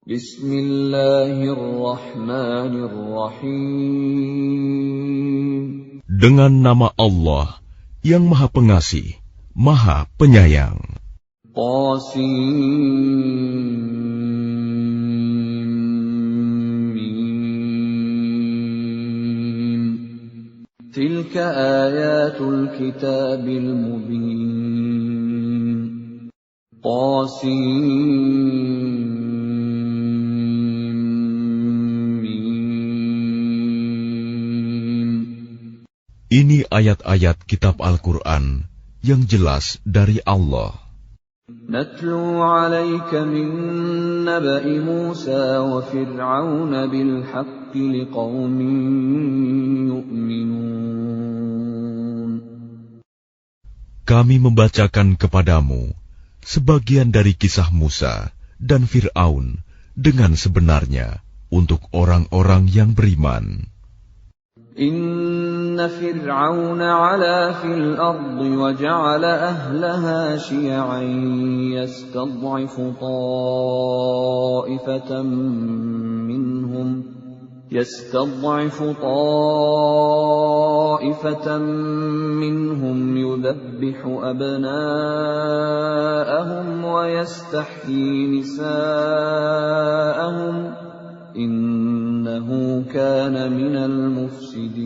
Bismillahirrahmanirrahim. Dengan nama Allah yang Maha Pengasih, Maha Penyayang. Qasim. Tilka ayatul kitabil mubin. Qasim. Ini ayat-ayat kitab Al-Quran yang jelas dari Allah. Natlu 'alaika min naba'i Musa wa Fir'aun bil haqqi liqaumin yu'minun. Kami membacakan kepadamu sebagian dari kisah Musa dan Fir'aun dengan sebenarnya untuk orang-orang yang beriman. Inna Fir'aun 'ala fil ardi wa ja'ala ahlaha syi'an yastad'ifu ta'ifatan minhum yudhabbihu abna'ahum wa yastahyi nisa'ahum. Innahu kana minal mufsidin.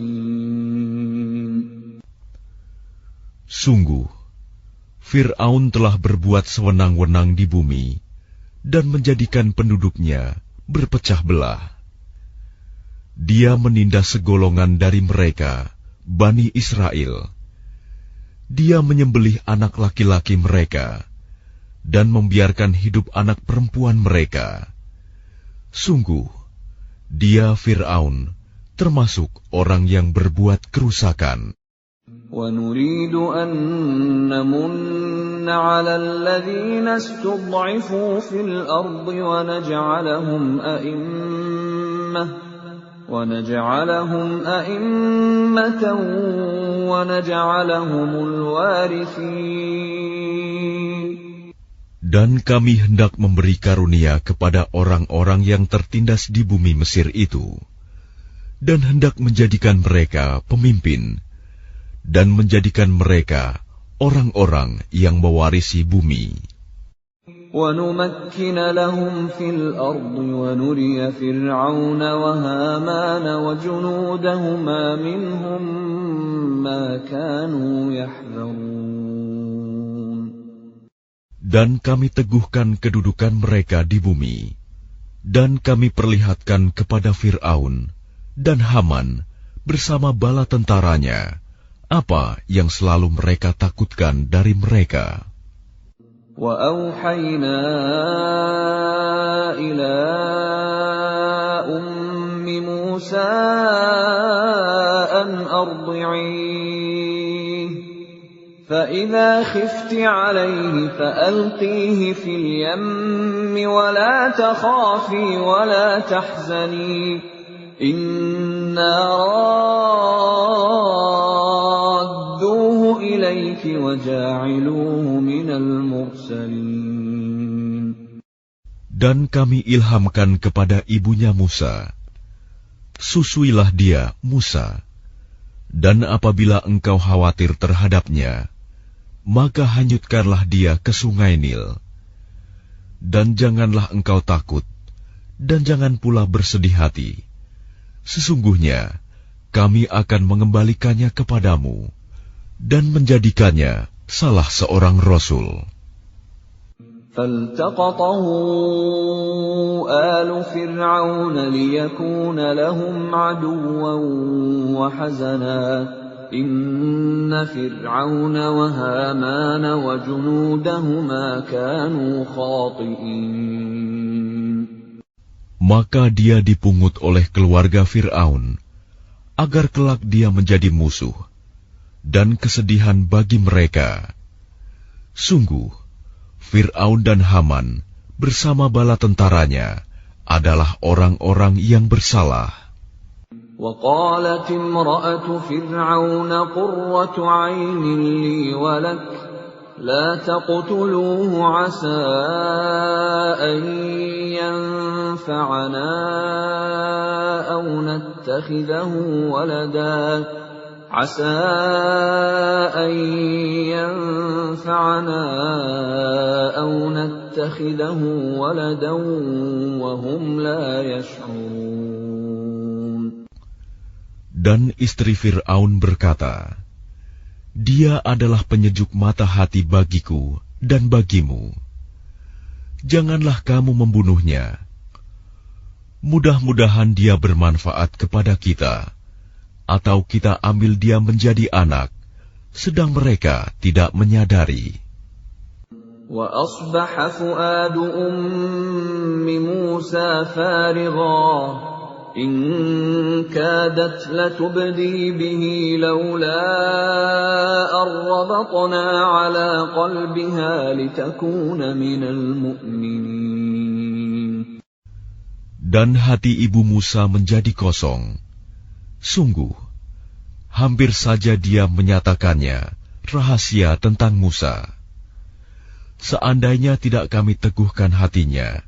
Sungguh, Fir'aun telah berbuat sewenang-wenang di bumi dan menjadikan penduduknya berpecah belah. Dia menindas segolongan dari mereka, Bani Israel. Dia menyembelih anak laki-laki mereka dan membiarkan hidup anak perempuan mereka. Sungguh, dia Fir'aun termasuk orang yang berbuat kerusakan. وَنُرِيدُ أَن نَّمُنَّ عَلَى الَّذِينَ اسْتُضْعِفُوا فِي الْأَرْضِ وَنَجْعَلَهُمْ أَئِمَّةً وَنَجْعَلَهُمُ الْوَارِثِينَ. Dan kami hendak memberi karunia kepada orang-orang yang tertindas di bumi Mesir itu, dan hendak menjadikan mereka pemimpin, dan menjadikan mereka orang-orang yang mewarisi bumi. وَنُمَكِّنَ لَهُمْ فِي الْأَرْضِ وَنُرِيَ فِرْعَوْنَ وَهَامَانَ وَجُنُودَهُمَا مِنْهُمْ مَا كَانُوا يَحْذَرُونَ. Dan kami teguhkan kedudukan mereka di bumi, dan kami perlihatkan kepada Fir'aun dan Haman bersama bala tentaranya apa yang selalu mereka takutkan dari mereka. وَأَوْحَيْنَا إِلَىٰ أُمِّ مُوسَىٰ أَنْ أَرْضِعِيهِ فَإِذَا خِفْتِ عَلَيْهِ فَأَلْقِيهِ فِي الْيَمِّ وَلَا تَخَافِي وَلَا تَحْزَنِي إِنَّا رَادُّوهُ إِلَيْكِ وَجَاعِلُوهُ مِنَ الْمُرْسَلِينَ. Dan kami ilhamkan kepada ibunya Musa, susuilah dia, Musa, dan apabila engkau khawatir terhadapnya, maka hanyutkanlah dia ke sungai Nil. Dan janganlah engkau takut, dan jangan pula bersedih hati. Sesungguhnya, kami akan mengembalikannya kepadamu, dan menjadikannya salah seorang Rasul. فَالْتَقَطَهُ آلُ فِرْعَوْنَ لِيَكُونَ لَهُمْ عَدُوًّا وَحَزَنًا إِنَّ فِرْعَوْنَ وَهَامَانَ وَجُنُودَهُمَا كَانُوا خَاطِئِينَ. Maka dia dipungut oleh keluarga Fir'aun, agar kelak dia menjadi musuh, dan kesedihan bagi mereka. Sungguh, Fir'aun dan Haman bersama bala tentaranya adalah orang-orang yang bersalah. وَقَالَتِ امْرَأَةُ فِرْعَوْنَ قُرَّةُ عَيْنٍ لِّي وَلَكَ لَا تَقْتُلُوهُ عَسَىٰ أَن ينفعنا أو نتخذه ولدا عسى أن ينفعنا أو نتخذه ولدا وهم لا يشعرون. Dan istri Fir'aun berkata, Dia adalah penyejuk mata hati bagiku dan bagimu. Janganlah kamu membunuhnya. Mudah-mudahan dia bermanfaat kepada kita, atau kita ambil dia menjadi anak, sedang mereka tidak menyadari. وَأَصْبَحَ فُؤَادُ أُمِّ مُوسَى فَارِغًا إِن كَادَتْ لَتُبْدِي بِهِ لَوْلَا أَن رَّبَطْنَا عَلَىٰ قَلْبِهَا لِتَكُونَ مِنَ الْمُؤْمِنِينَ. Dan hati ibu Musa menjadi kosong. Sungguh, hampir saja dia menyatakannya rahasia tentang Musa. Seandainya tidak kami teguhkan hatinya,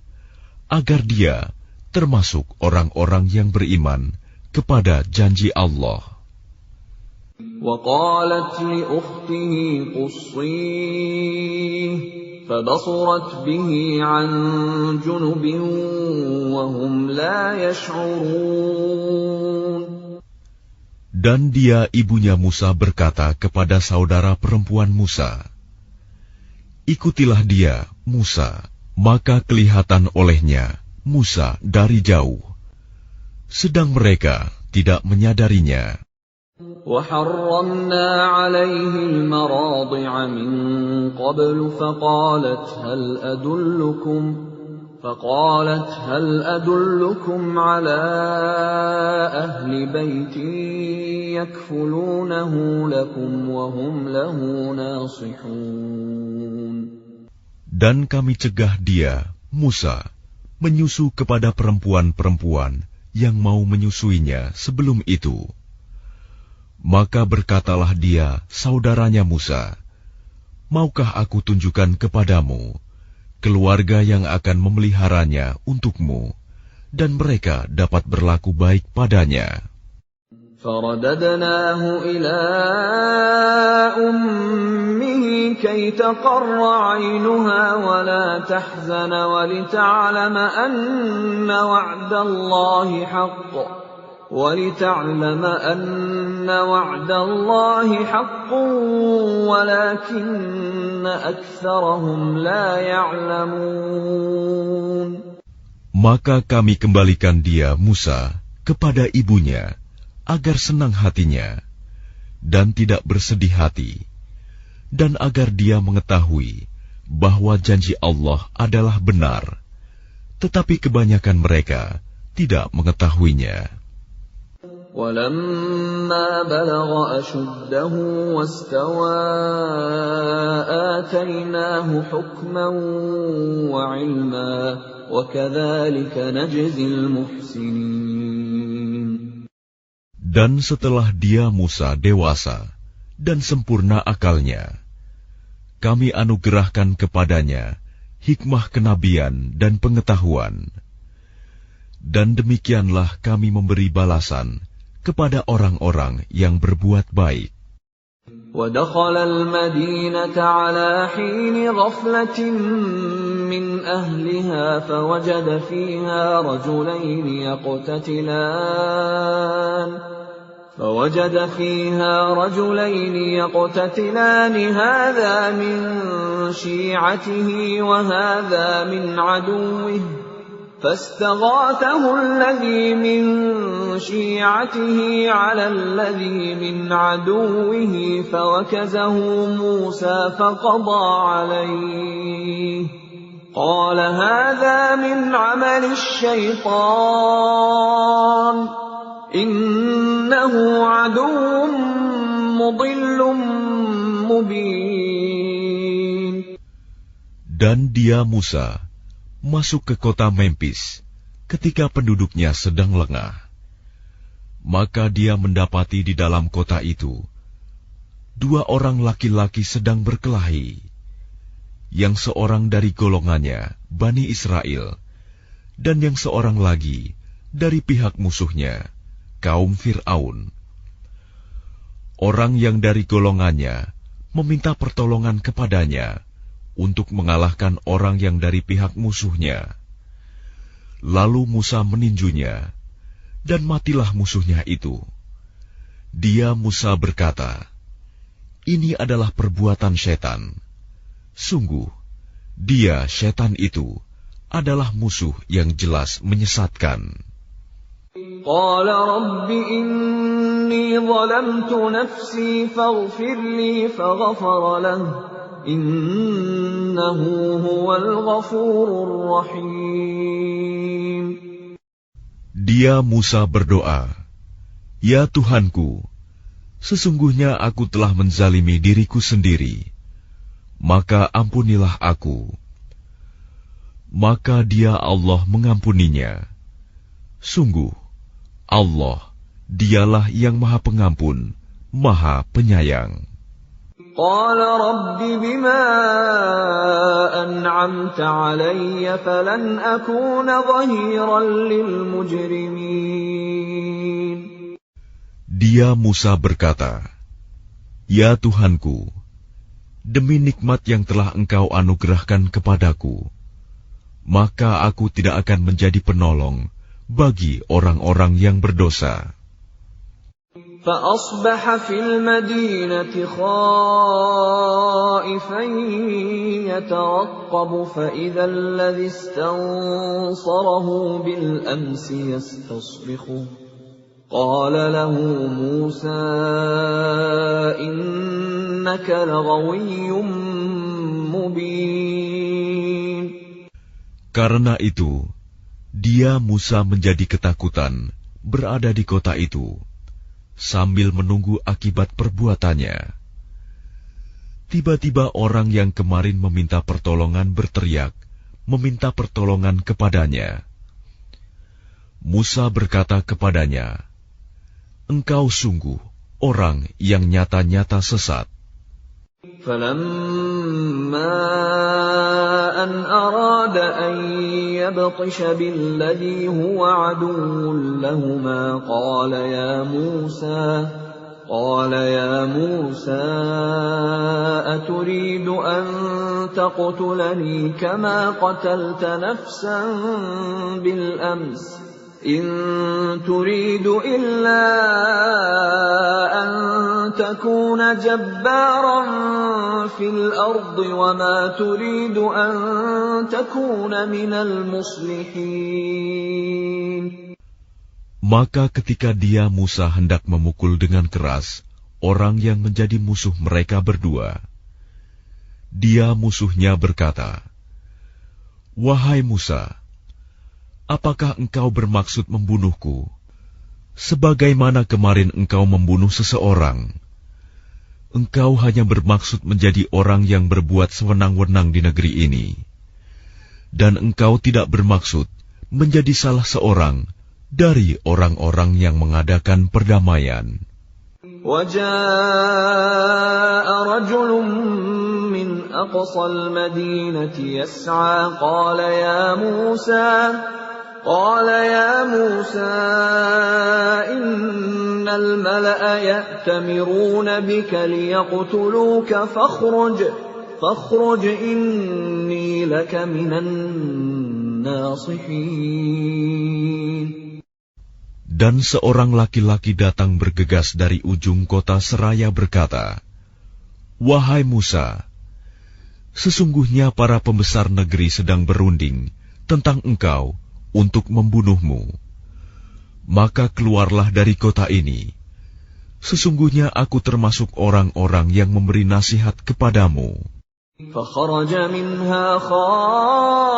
agar dia termasuk orang-orang yang beriman kepada janji Allah. وَقَالَتْ لِأُخْتِهِ قُصِّيهِ فَبَصُرَتْ بِهِ عَن جُنُبٍ وَهُمْ لَا يَشْعُرُونَ. Dan dia ibunya Musa berkata kepada saudara perempuan Musa, Ikutilah dia, Musa, maka kelihatan olehnya Musa dari jauh, sedang mereka tidak menyadarinya. وَحَرَّمْنَا عَلَيْهِ الْمَرَاضِعَ مِن قَبْلُ فقالت هل أدلكم على أهل بيت يكفلونه لكم وهم له ناصحون. Dan kami cegah dia, Musa, menyusu kepada perempuan-perempuan yang mau menyusuinya sebelum itu. Maka berkatalah dia, saudaranya Musa, Maukah aku tunjukkan kepadamu keluarga yang akan memeliharanya untukmu, dan mereka dapat berlaku baik padanya. فَرَدَدْنَاهُ إِلَىٰ أُمِّهِ كَيْ تَقَرَّ عَيْنُهَا وَلَا تَحْزَنَ وَلِتَعْلَمَ أَنَّ وَعْدَ اللَّهِ حَقٌّ وَلَكِنَّ أَكْثَرَهُمْ لَا يَعْلَمُونَ. Maka kami kembalikan dia, Musa, kepada ibunya, agar senang hatinya, dan tidak bersedih hati, dan agar dia mengetahui bahwa janji Allah adalah benar, tetapi kebanyakan mereka tidak mengetahuinya. وَلَمَّا بَلَغَ أَشُدَّهُ وَاسْتَوَىٰ آتَيْنَاهُ حُكْمًا وَعِلْمًا وَكَذَٰلِكَ نَجْزِي الْمُحْسِنِينَ. Dan setelah dia Musa dewasa dan sempurna akalnya, kami anugerahkan kepadanya hikmah kenabian dan pengetahuan. Dan demikianlah kami memberi balasan kepada orang-orang yang berbuat baik. وَدَخَلَ الْمَدِينَةَ عَلَىٰ حِينِ غَفْلَةٍ مِّنْ أَهْلِهَا فَوَجَدَ فيها رجلين يقتتلان هذا من شيعته وهذا من عدوه فاستغاثه الذي من شيعته على الذي من عدوه فوكزه موسى فقضى عليه قال هذا من عمل الشيطان إنه عدو مضل مبين. Dan dia Musa masuk ke kota Memphis ketika penduduknya sedang lengah. Maka dia mendapati di dalam kota itu 2 orang laki-laki sedang berkelahi, yang seorang dari golongannya, Bani Israel, dan yang seorang lagi dari pihak musuhnya, kaum Fir'aun. Orang yang dari golongannya meminta pertolongan kepadanya untuk mengalahkan orang yang dari pihak musuhnya. Lalu Musa meninjunya, dan matilah musuhnya itu. Dia Musa berkata, "Ini adalah perbuatan setan. Sungguh, dia setan itu adalah musuh yang jelas menyesatkan." قال رب إني ظلمت نفسي فاغفر لي فغفر له إنه هو الغفور الرحيم. Dia Musa berdoa, "Ya Tuhanku, sesungguhnya aku telah menzalimi diriku sendiri, maka ampunilah aku." Maka dia Allah mengampuninya. Sungguh, Allah, dialah yang Maha Pengampun, Maha Penyayang. قال رب بما أنعمت علي فلن أكون ظهيرا للمجرمين. Dia Musa berkata, "Ya Tuhanku, demi nikmat yang telah Engkau anugerahkan kepadaku, maka aku tidak akan menjadi penolong bagi orang-orang yang berdosa." فأصبح في المدينة خائفا يترقب فإذا الذي استنصره بالأمس يستصرخه قال له موسى إنك لغوي مبين. Karena itu, dia Musa menjadi ketakutan berada di kota itu, sambil menunggu akibat perbuatannya. Tiba-tiba orang yang kemarin meminta pertolongan berteriak, meminta pertolongan kepadanya. Musa berkata kepadanya, "Engkau sungguh orang yang nyata-nyata sesat." فلما أن أراد أن يبطش بالذي هو عدو لهما قال يا موسى أتريد أن تقتلني كما قتلت نفسا بالأمس إن تريد إلا أن تكون جبارا في الأرض وما تريد أن تكون من المصلحين. Maka ketika dia Musa hendak memukul dengan keras orang yang menjadi musuh mereka berdua, dia musuhnya berkata, "Wahai Musa, apakah engkau bermaksud membunuhku, sebagaimana kemarin engkau membunuh seseorang? Engkau hanya bermaksud menjadi orang yang berbuat sewenang-wenang di negeri ini, dan engkau tidak bermaksud menjadi salah seorang dari orang-orang yang mengadakan perdamaian." وجاء رجل من أقصى المدينة يسعى قال يا موسى إن الملأ يأتمرون بك ليقتلوك فاخرج إني لك من الناصحين. Dan seorang laki-laki datang bergegas dari ujung kota seraya berkata, "Wahai Musa, sesungguhnya para pembesar negeri sedang berunding tentang engkau untuk membunuhmu. Maka keluarlah dari kota ini. Sesungguhnya aku termasuk orang-orang yang memberi nasihat kepadamu." فخرج منها خائفا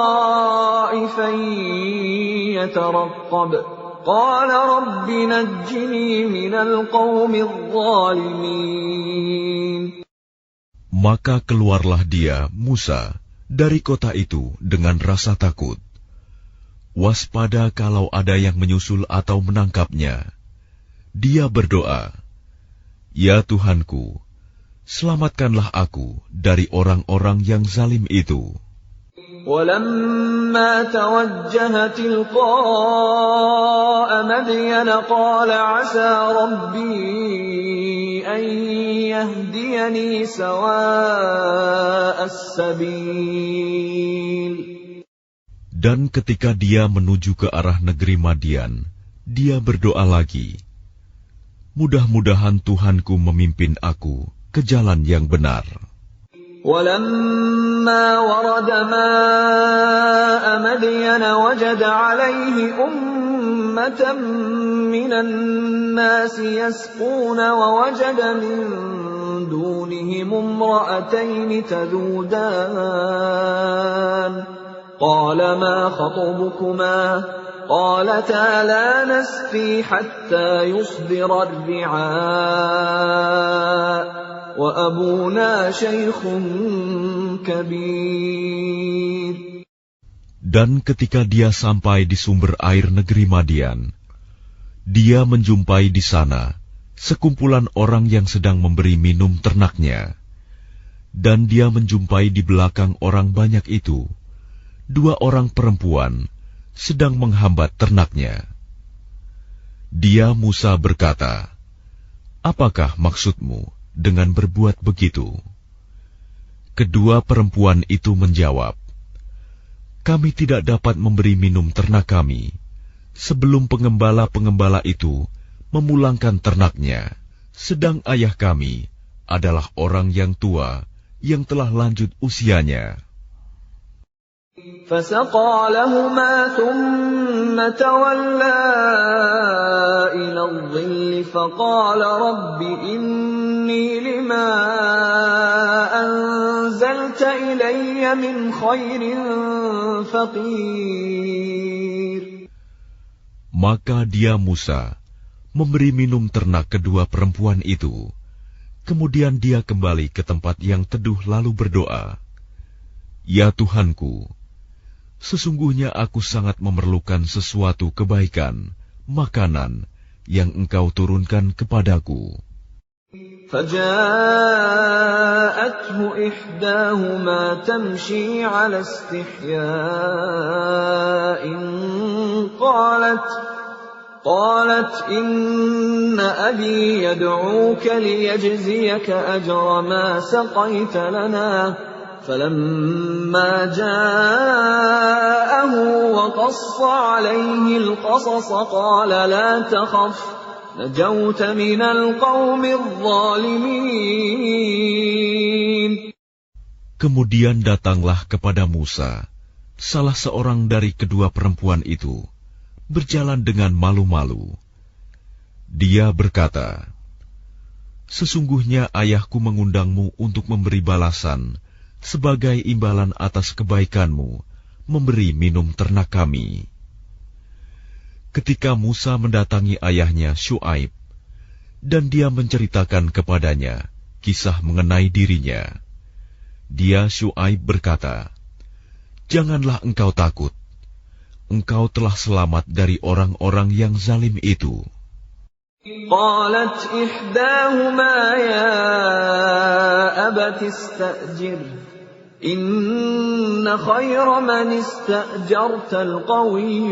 يترقب قال رب نجني من القوم الظالمين. Maka keluarlah dia, Musa, dari kota itu dengan rasa takut. Waspada kalau ada yang menyusul atau menangkapnya. Dia berdoa, "Ya Tuhanku, selamatkanlah aku dari orang-orang yang zalim itu." وَلَمَّا تَوَجَّهَ تِلْقَاءَ مَدْيَنَ قَالَ عَسَىٰ رَبِّي أَن يَهْدِيَنِي سَوَاءَ السَّبِيلِ. Dan ketika dia menuju ke arah negeri Madian, dia berdoa lagi, mudah-mudahan Tuhanku memimpin aku ke jalan yang benar. وَلَمَّا وَرَدَ مَاءَ مَدْيَنَ وَجَدَ عَلَيْهِ أُمَّةً مِّنَ النَّاسِ يَسْقُونَ وَوَجَدَ مِن دُونِهِمُ امْرَأَتَيْنِ تَذُودَانِ قَالَ مَا خَطْبُكُمَا قَالَتَا لَا نَسْقِي حَتَّىٰ يُصْدِرَ الرِّعَاءُ وَأَبُونَا شَيْخٌ كَبِيرٌ. Dan ketika dia sampai di sumber air negeri Madian, dia menjumpai di sana sekumpulan orang yang sedang memberi minum ternaknya. Dan dia menjumpai di belakang orang banyak itu 2 orang perempuan sedang menghambat ternaknya. Dia Musa berkata, "Apakah maksudmu dengan berbuat begitu?" Kedua perempuan itu menjawab, "Kami tidak dapat memberi minum ternak kami sebelum pengembala-pengembala itu memulangkan ternaknya, sedang ayah kami adalah orang yang tua yang telah lanjut usianya." فَسَقَىٰ لَهُمَا ثُمَّ تَوَلَّىٰ إِلَى الظِّلِّ فَقَالَ رَبِّ إِنِّي لِمَا أَنزَلْتَ إِلَيَّ مِنْ خَيْرٍ فَقِيرٌ. Maka dia Musa memberi minum ternak kedua perempuan itu. Kemudian dia kembali ke tempat yang teduh lalu berdoa, "Ya Tuhanku, sesungguhnya aku sangat memerlukan sesuatu kebaikan, makanan yang Engkau turunkan kepadaku." فَجَاءَتْهُ إِحْدَاهُمَا تَمْشِي عَلَى اسْتِحْيَاءٍ قالت إِنَّ أَبِي يَدْعُوكَ لِيَجْزِيَكَ أَجْرَ مَا سَقَيْتَ لَنَا فَلَمَّا جَاءَهُ وَقَصَّ عَلَيْهِ الْقَصَصَ قَالَ لَا تَخَفْ نَجَوْتَ مِنَ الْقَوْمِ الظَّالِمِينَ. Kemudian datanglah kepada Musa salah seorang dari kedua perempuan itu, berjalan dengan malu-malu. Dia berkata, "Sesungguhnya ayahku mengundangmu untuk memberi balasan sebagai imbalan atas kebaikanmu memberi minum ternak kami." Ketika Musa mendatangi ayahnya Syuaib, dan dia menceritakan kepadanya kisah mengenai dirinya, dia Syuaib berkata, "Janganlah engkau takut. Engkau telah selamat dari orang-orang yang zalim itu." قالت إحداهما يا أبت استأجره إن خير من استأجرت القوي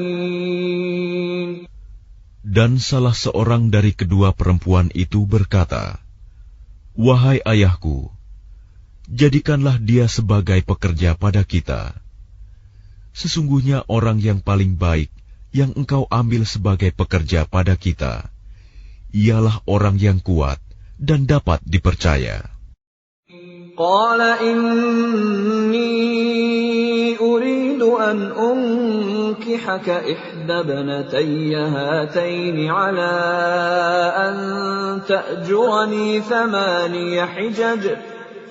الأمين. Dan salah seorang dari kedua perempuan itu berkata, "Wahai ayahku, jadikanlah dia sebagai pekerja pada kita. Sesungguhnya orang yang paling baik yang engkau ambil sebagai pekerja pada kita, ialah orang yang kuat dan dapat dipercaya." قال إني أريد أن أنكحك إحدى ابنتي هاتين على أن تأجرني 8 حجج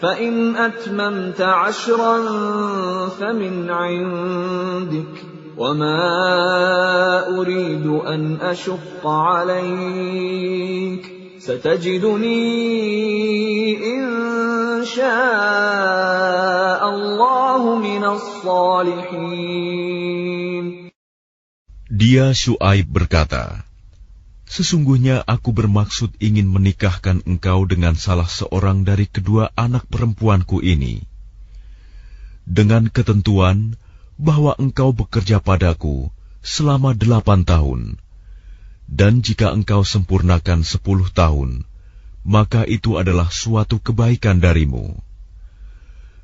فإن أتممت 10 فمن عندك وما أريد أن أشق عليك ستجدني إن شاء الله من الصالحين. Dia Syuaib berkata, "Sesungguhnya aku bermaksud ingin menikahkan engkau dengan salah seorang dari kedua anak perempuanku ini. dengan ketentuan bahwa engkau bekerja padaku selama 8 tahun, dan jika engkau sempurnakan 10 tahun, maka itu adalah suatu kebaikan darimu.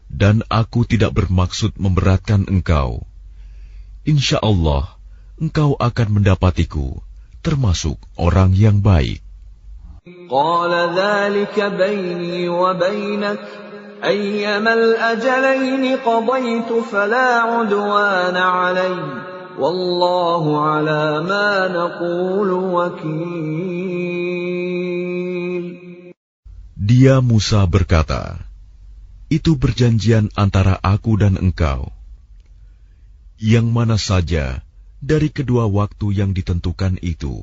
Dan aku tidak bermaksud memberatkan engkau. Insya Allah, engkau akan mendapatiku termasuk orang yang baik. Qala dzalika baini wa bainak ayyama al-ajalaini qadaytu fala 'udwana 'alayya wallahu 'ala ma naqulu wakil. Dia Musa berkata, itu perjanjian antara aku dan engkau. Yang mana saja dari kedua waktu yang ditentukan itu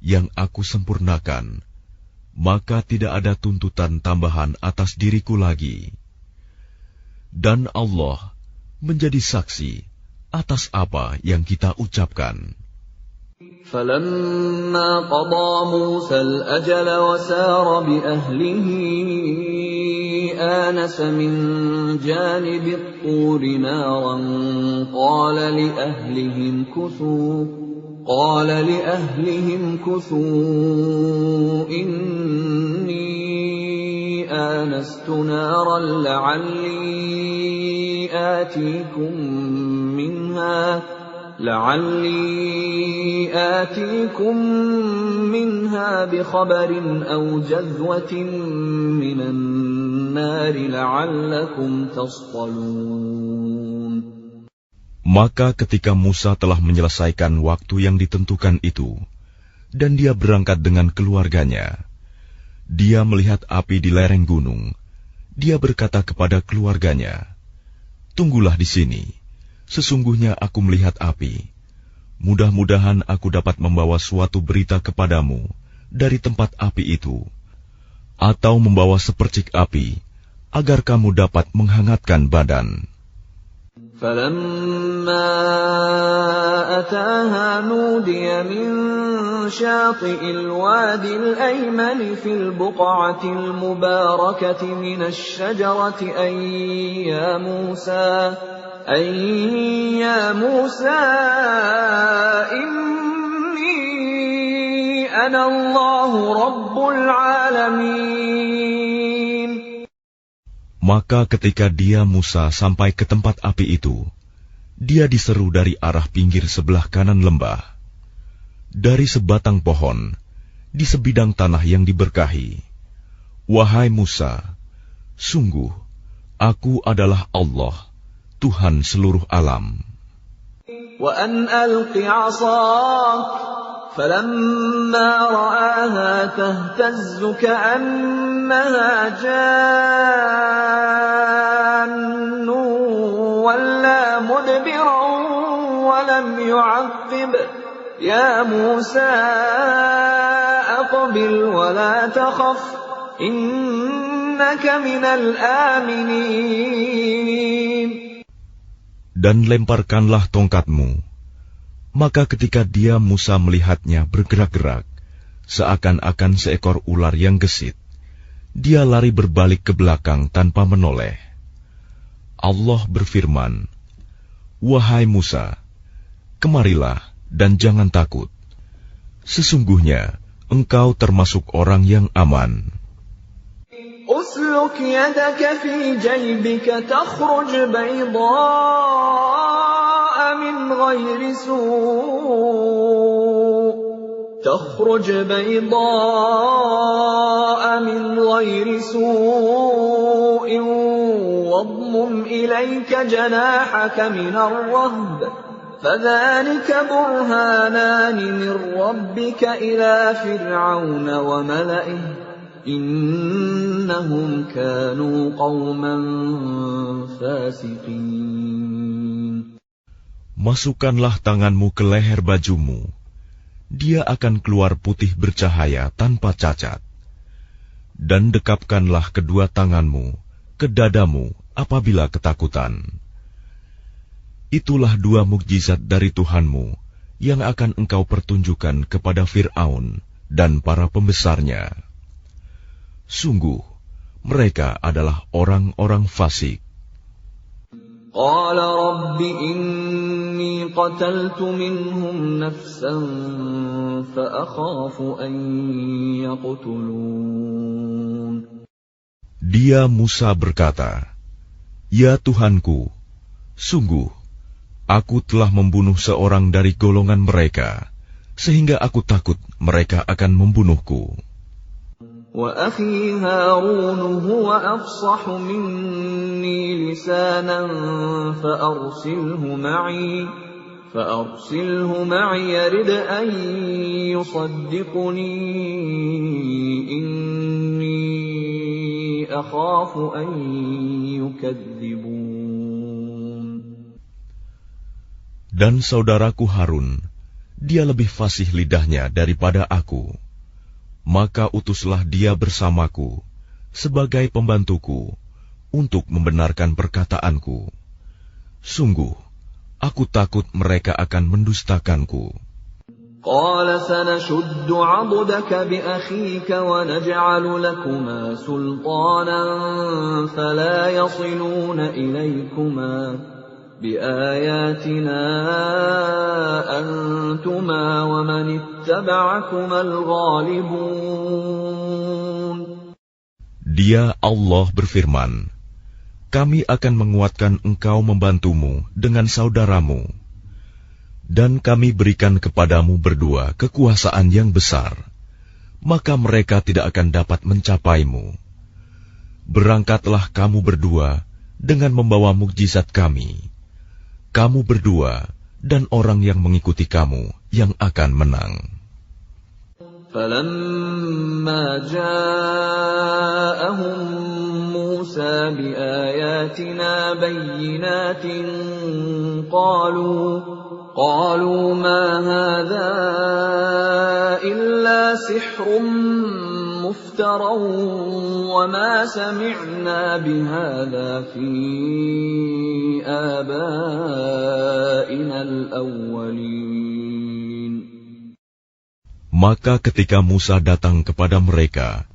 yang aku sempurnakan, maka tidak ada tuntutan tambahan atas diriku lagi. Dan Allah menjadi saksi atas apa yang kita ucapkan. فَلَمَّا قَضَى مُوسَى الْأَجَلَ وَسَارَ بِأَهْلِهِ آنَسَ مِنْ جَانِبِ الطُّورِ نَارًا قَالَ لِأَهْلِهِمْ كُثُوا إِنِّي آنَسْتُ نَارًا لعلي آتيكم منها بخبر أو جذوة من النار لعلكم تصطلون. Maka ketika Musa telah menyelesaikan waktu yang ditentukan itu, dan dia berangkat dengan keluarganya, dia melihat api di lereng gunung. Dia berkata kepada keluarganya, "Tunggulah di sini. Sesungguhnya aku melihat api. Mudah-mudahan aku dapat membawa suatu berita kepadamu dari tempat api itu, atau membawa sepercik api, agar kamu dapat menghangatkan badan." فَلَمَّا أَتَاهَا نُودِيَ مِن شَاطِئِ الْوَادِ الْأَيْمَنِ فِي الْبُقْعَةِ الْمُبَارَكَةِ مِنَ الشَّجَرَةِ أَن يَا مُوسَى إِنِّي أَنَا اللَّهُ رَبُّ الْعَالَمِينَ. Maka ketika dia Musa sampai ke tempat api itu, dia diseru dari arah pinggir sebelah kanan lembah. Dari sebatang pohon, di sebidang tanah yang diberkahi, "Wahai Musa, sungguh, aku adalah Allah, Tuhan seluruh alam." وَأَنْ أَلْقِ عَصَاكَ فَلَمَّا رَآهَا تَهْتَزُّ كَأَنَّهَا جَانٌّ وَلَّى مُدْبِرًا وَلَمْ يُعَقِّبْ يَا مُوسَى أَقْبِلْ وَلَا تَخَفْ إِنَّكَ مِنَ الْآمِنِينَ. Dan lemparkanlah tongkatmu. Maka ketika dia Musa melihatnya bergerak-gerak, seakan-akan seekor ular yang gesit, dia lari berbalik ke belakang tanpa menoleh. Allah berfirman, "Wahai Musa, kemarilah dan jangan takut. Sesungguhnya engkau termasuk orang yang aman." أسلك يدك في جيبك تخرج بيضاء من غير سوء واضمم إليك جناحك من الرهب فذلك برهانان من ربك إلى فرعون وملئه إنهم كانوا قوما فاسقين. Masukkanlah tanganmu ke leher bajumu. Dia akan keluar putih bercahaya tanpa cacat. Dan dekapkanlah kedua tanganmu ke dadamu apabila ketakutan. Itulah dua mukjizat dari Tuhanmu yang akan engkau pertunjukkan kepada Fir'aun dan para pembesarnya. Sungguh, mereka adalah orang-orang fasik. قال رب إني قتلت منهم نفسا فأخاف أن يقتلون. Dia Musa berkata, "Ya Tuhanku, sungguh, aku telah membunuh seorang dari golongan mereka, sehingga aku takut mereka akan membunuhku." وَأَخِي هَارُونُ هُوَ أَفْصَحُ مِنِّي لِسَانًا فَأَرْسِلْهُ مَعِي يَرِدْ أَن يُصَدِّقُنِي إِنِّي أَخَافُ أَن يُكَذِّبُونِ. Dan saudaraku Harun, dia lebih fasih lidahnya daripada aku. Maka utuslah dia bersamaku sebagai pembantuku untuk membenarkan perkataanku. Sungguh, aku takut mereka akan mendustakanku. قال سنشد عضدك بأخيك ونجعل لكما سلطانا فلا يصلون إليكما بآياتنا أنتما ومن اتبعكما الغالبون. Dia Allah berfirman, kami akan menguatkan engkau membantumu dengan saudaramu, dan kami berikan kepadamu berdua kekuasaan yang besar, maka mereka tidak akan dapat mencapaimu. Berangkatlah kamu berdua dengan membawa mukjizat kami. Kamu berdua dan orang yang mengikuti kamu yang akan menang. فَلَمَّا جَاءَهُم مُوسَى بِآيَاتِنَا بَيِّنَاتٍ قَالُوا مَا هَذَا إِلَّا سِحْرٌ مُفْتَرًى وَمَا سَمِعْنَا بِهَذَا فِي آبَائِنَا الْأَوَّلِينَ. Maka ketika Musa datang kepada mereka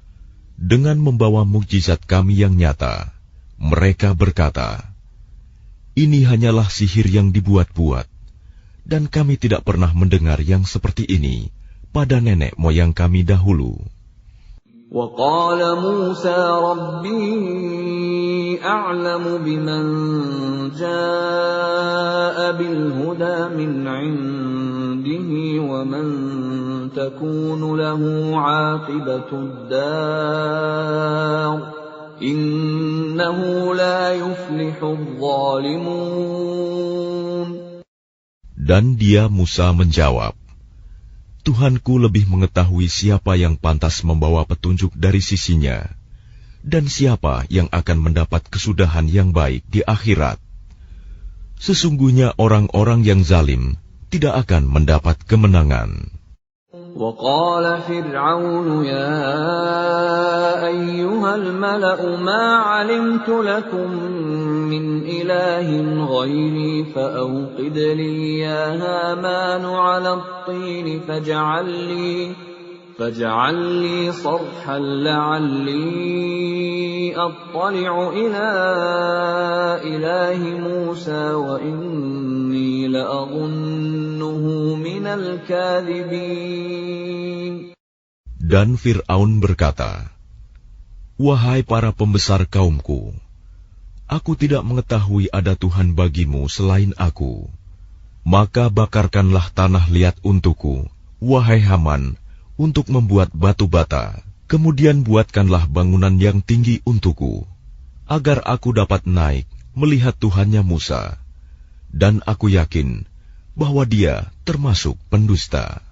dengan membawa mukjizat kami yang nyata, mereka berkata, "Ini hanyalah sihir yang dibuat-buat, dan kami tidak pernah mendengar yang seperti ini pada nenek moyang kami dahulu." وَقَالَ مُوسَى رَبِّي أَعْلَمُ بِمَنْ جَاءَ بِالْهُدَى مِنْ عِنْدِهِ وَمَنْ تَكُونُ لَهُ عَاقِبَةُ الدَّارِ إِنَّهُ لَا يُفْلِحُ الظَّالِمُونَ. Dan dia Musa menjawab, Tuhanku lebih mengetahui siapa yang pantas membawa petunjuk dari sisinya, dan siapa yang akan mendapat kesudahan yang baik di akhirat. Sesungguhnya orang-orang yang zalim tidak akan mendapat kemenangan. وَقَالَ فِرْعَوْنُ يَا أَيُّهَا الْمَلَأُ مَا عَلِمْتُ لَكُمْ مِنْ إِلَٰهٍ غَيْرِي فَأَوْقِدْ لِي يَا هَامَانُ عَلَى الطِّينِ فَاجْعَل لِّي صَرْحًا لَّعَلِّي أَطَّلِعُ إِلَىٰ إِلَٰهِ مُوسَىٰ وَإِنِّي لَأَظُنُّهُ مِنَ الْكَاذِبِينَ. Dan Fir'aun berkata, "Wahai para pembesar kaumku, aku tidak mengetahui ada Tuhan bagimu selain aku. Maka bakarkanlah tanah liat untukku, wahai Haman, untuk membuat batu bata. Kemudian buatkanlah bangunan yang tinggi untukku, agar aku dapat naik melihat Tuhannya Musa. Dan aku yakin bahwa dia termasuk pendusta."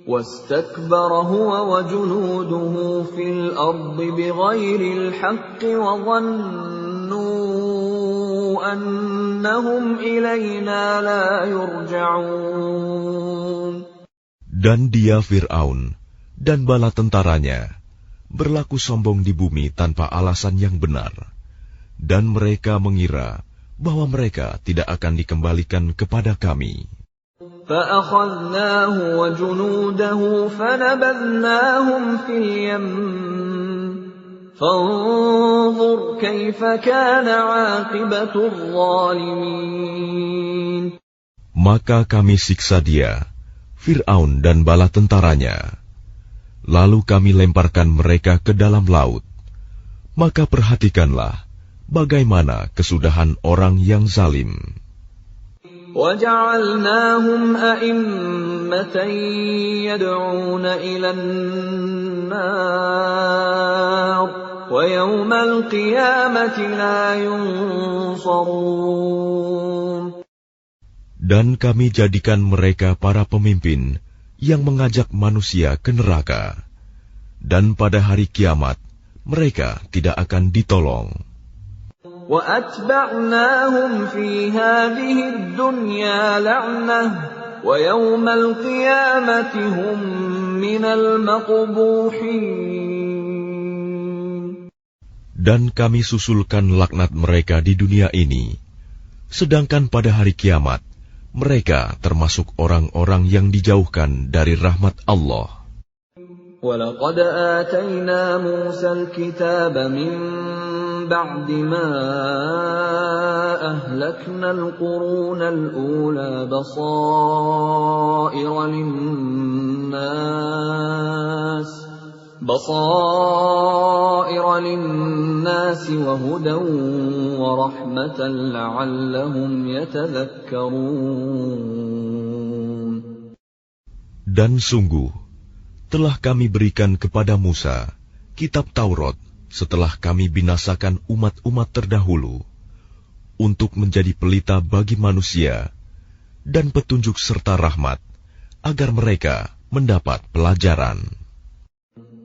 وَاسْتَكْبَرَ هُوَ وَجُنُودُهُ فِي الْأَرْضِ بِغَيْرِ الْحَقِّ وَظَنُّوا أَنَّهُمْ إِلَيْنَا لَا يُرْجَعُونَ. Dan dia Fir'aun dan bala tentaranya berlaku sombong di bumi tanpa alasan yang benar, dan mereka mengira bahwa mereka tidak akan dikembalikan kepada kami. فَأَخَذْنَاهُ وَجُنُودَهُ فَنَبَذْنَاهُمْ فِي الْيَمِّ فانظر كيف كان عاقبة الظالمين. Maka kami siksa dia, Fir'aun dan bala tentaranya. Lalu kami lemparkan mereka ke dalam laut. Maka perhatikanlah bagaimana kesudahan orang yang zalim. وَجَعَلْنَاهُمْ أَئِمَّةً يَدْعُونَ إِلَى النَّارِ وَيَوْمَ الْقِيَامَةِ لَا يُنصَرُونَ. Dan kami jadikan mereka para pemimpin yang mengajak manusia ke neraka. Dan pada hari kiamat, mereka tidak akan ditolong. وَأَتْبَعْنَاهُمْ فِي هَذِهِ الدُّنْيَا لَعْنَةً وَيَوْمَ الْقِيَامَةِ هُمْ مِنَ الْمَقْبُوحِينَ. Dan kami susulkan laknat mereka di dunia ini, sedangkan pada hari kiamat, mereka termasuk orang-orang yang dijauhkan dari rahmat Allah. وَلَقَدْ آتَيْنَا مُوسَى الْكِتَابَ مِنْ بَعْدِ مَا أَهْلَكْنَا الْقُرُونَ الْأُولَى بَصَائِرَ لِلنَّاسِ وَهُدًى وَرَحْمَةً لَعَلَّهُمْ يَتَذَكَّرُونَ. Dan sungguh, telah kami berikan kepada Musa kitab Taurat setelah kami binasakan umat-umat terdahulu, untuk menjadi pelita bagi manusia dan petunjuk serta rahmat, agar mereka mendapat pelajaran.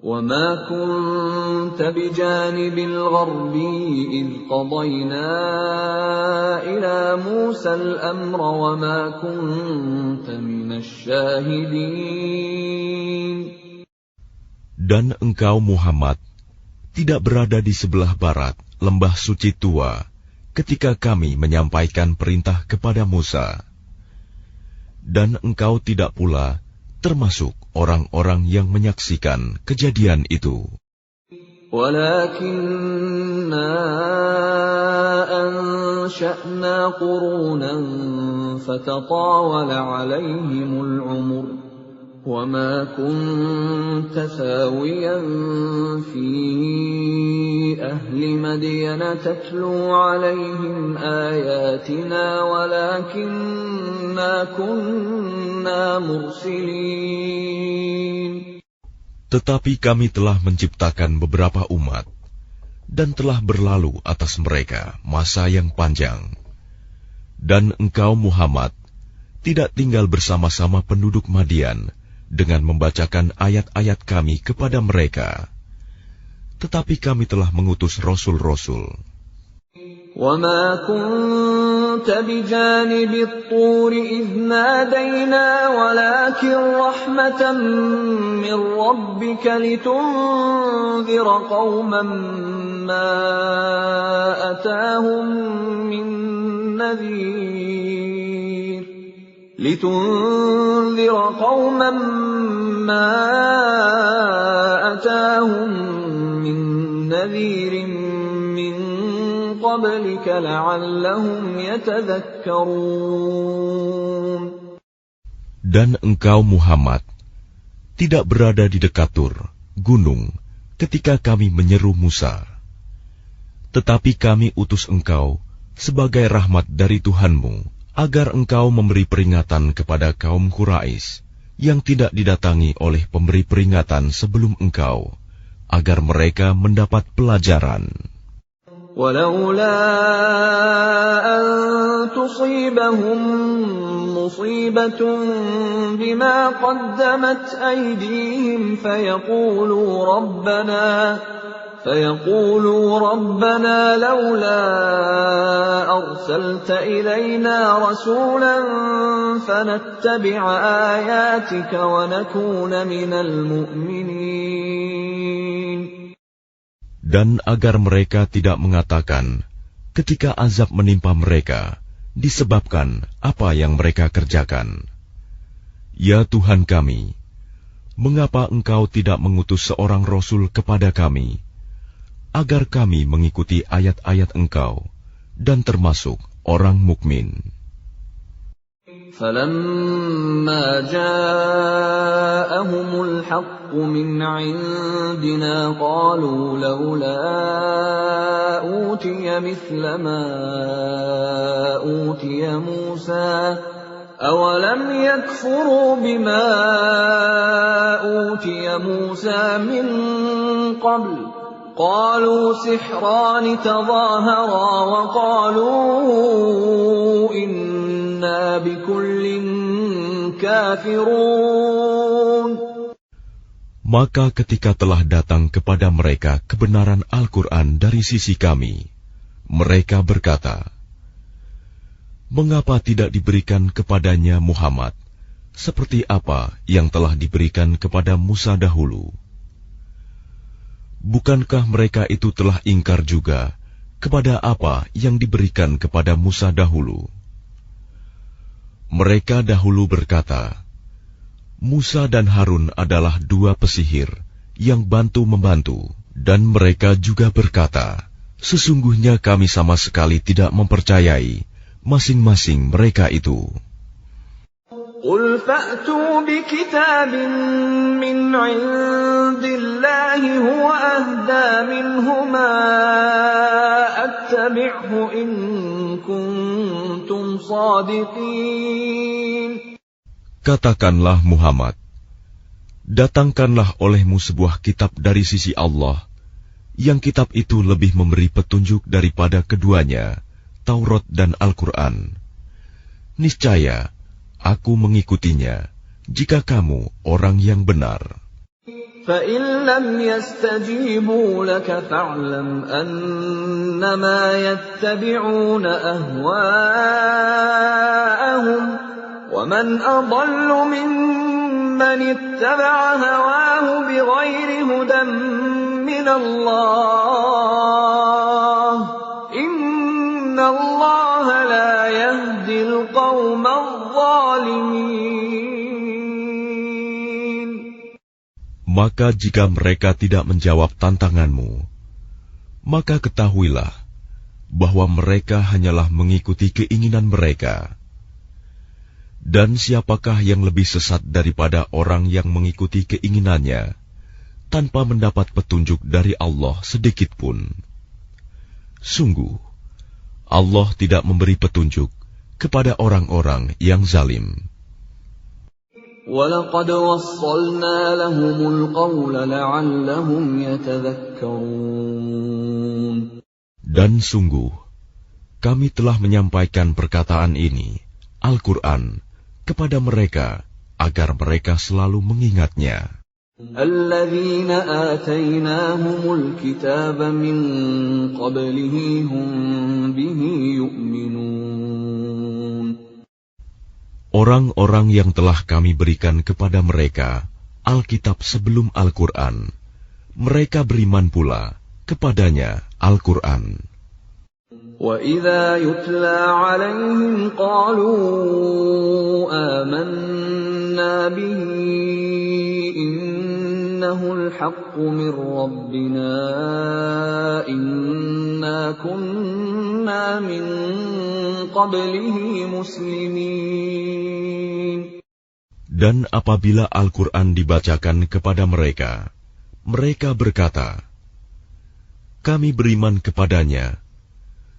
وَمَا كُنْتَ بِجَانِبِ الْغَرْبِيِّ إِذْ قَضَيْنَا إِلَى مُوسَى الْأَمْرَ وَمَا كُنْتَ مِنَ الشَّاهِدِينَ. Dan engkau Muhammad tidak berada di sebelah barat lembah suci tua ketika kami menyampaikan perintah kepada Musa. Dan engkau tidak pula termasuk orang-orang yang menyaksikan kejadian itu. وَلَكِنَّا أَنشَأْنَا قُرُونًا فَتَطَاوَلَ عَلَيْهِمُ الْعُمُرُ وَمَا كُنْتَ ثَاوِيًا فِي أَهْلِ مَدْيَنَ تَتْلُو عَلَيْهِمْ آيَاتِنَا وَلَكِنَّا كُنَّا مُرْسِلِينَ. Tetapi kami telah menciptakan beberapa umat, dan telah berlalu atas mereka masa yang panjang. Dan engkau Muhammad tidak tinggal bersama-sama penduduk Madian dengan membacakan ayat-ayat kami kepada mereka. Tetapi kami telah mengutus rasul-rasul. وَمَا كُنْتَ بِجَانِبِ الطُّورِ إِذْ نَادَيْنَا وَلَكِنْ رَحْمَةً مِّن رَّبِّكَ لِتُنذِرَ قَوْمًا مَّا أَتَاهُم مِّن نَّذِيرٍ مِّن قَبْلِكَ لَعَلَّهُمْ يَتَذَكَّرُونَ. Dan engkau Muhammad tidak berada di dekat Tur, gunung, ketika kami menyeru Musa. Tetapi kami utus engkau sebagai rahmat dari Tuhanmu, agar engkau memberi peringatan kepada kaum Quraisy yang tidak didatangi oleh pemberi peringatan sebelum engkau, agar mereka mendapat pelajaran. وَلَوْلَا أَن تُصِيبَهُم مُّصِيبَةٌ بِمَا قَدَّمَتْ أَيْدِيهِمْ فَيَقُولُوا رَبَّنَا لَوْلَا أَرْسَلْتَ إِلَيْنَا رَسُولًا فَنَتَّبِعَ آيَاتِكَ وَنَكُونَ مِنَ الْمُؤْمِنِينَ. Dan agar mereka tidak mengatakan ketika azab menimpa mereka disebabkan apa yang mereka kerjakan, "Ya Tuhan kami, mengapa Engkau tidak mengutus seorang Rasul kepada kami, agar kami mengikuti ayat-ayat Engkau dan termasuk orang mukmin. فَلَمَّا جَاءَهُمُ الْحَقُّ مِنْ عِنْدِنَا قَالُوا لَوْلَا أُوتِيَ مِثْلَ مَا أُوتِيَ مُوسَى أَوَلَمْ يَكْفُرُوا بِمَا أُوتِيَ مُوسَى مِنْ قَبْلُ قَالُوا سِحْرَانِ تَظَاهَرَا وَقَالُوا إِنَّا بِكُلٍّ كَافِرُونَ. Maka ketika telah datang kepada mereka kebenaran Al-Quran dari sisi kami, mereka berkata, mengapa tidak diberikan kepadanya Muhammad seperti apa yang telah diberikan kepada Musa dahulu? Bukankah mereka itu telah ingkar juga kepada apa yang diberikan kepada Musa dahulu? Mereka dahulu berkata, Musa dan Harun adalah dua pesihir yang bantu-membantu, dan mereka juga berkata, sesungguhnya kami sama sekali tidak mempercayai masing-masing mereka itu. قُلْ فَأْتُوا بِكِتَابٍ مِّنْ عِندِ اللَّهِ هُوَ أَهْدَىٰ مِنْهُمَا أَتَّبِعْهُ إِن كُنتُمْ صَادِقِينَ. Katakanlah Muhammad, datangkanlah olehmu sebuah kitab dari sisi Allah, yang kitab itu lebih memberi petunjuk daripada keduanya, Taurat dan Al-Quran. Niscaya aku mengikutinya, jika kamu orang yang benar. فَإِن لَّمْ يَسْتَجِيبُوا لَكَ فَاعْلَمْ أَنَّمَا يَتَّبِعُونَ أَهْوَاءَهُمْ وَمَنْ أَضَلُّ مِمَّنِ اتَّبَعَ هَوَاهُ بِغَيْرِ هُدًى مِّنَ اللَّهِ إِنَّ اللَّهَ لَا يَهْدِي الْقَوْمَ الظَّالِمِينَ. Maka jika mereka tidak menjawab tantanganmu, maka ketahuilah bahwa mereka hanyalah mengikuti keinginan mereka. Dan siapakah yang lebih sesat daripada orang yang mengikuti keinginannya tanpa mendapat petunjuk dari Allah sedikit pun? Sungguh, Allah tidak memberi petunjuk kepada orang-orang yang zalim. وَلَقَدْ وَصَّلْنَا لَهُمُ الْقَوْلَ لَعَلَّهُمْ يَتَذَكَّرُونَ. Dan sungguh, kami telah menyampaikan perkataan ini, Al-Quran, kepada mereka, agar mereka selalu mengingatnya. الَّذِينَ آتَيْنَاهُمُ الْكِتَابَ مِنْ قَبْلِهِ هُمْ بِهِ يُؤْمِنُونَ. Orang-orang yang telah kami berikan kepada mereka Alkitab sebelum Al-Quran, mereka beriman pula kepadanya Al-Quran. وَإِذَا يُتْلَى عَلَيْهِمْ قَالُوا آمَنَّا بِهِ إِنَّهُ الْحَقُّ مِنْ رَبِّنَا إِنَّا كُنَّا مِنْ قَبْلِهِ مُسْلِمِينَ. Dan apabila Al-Quran dibacakan kepada mereka, mereka berkata, kami beriman kepadanya.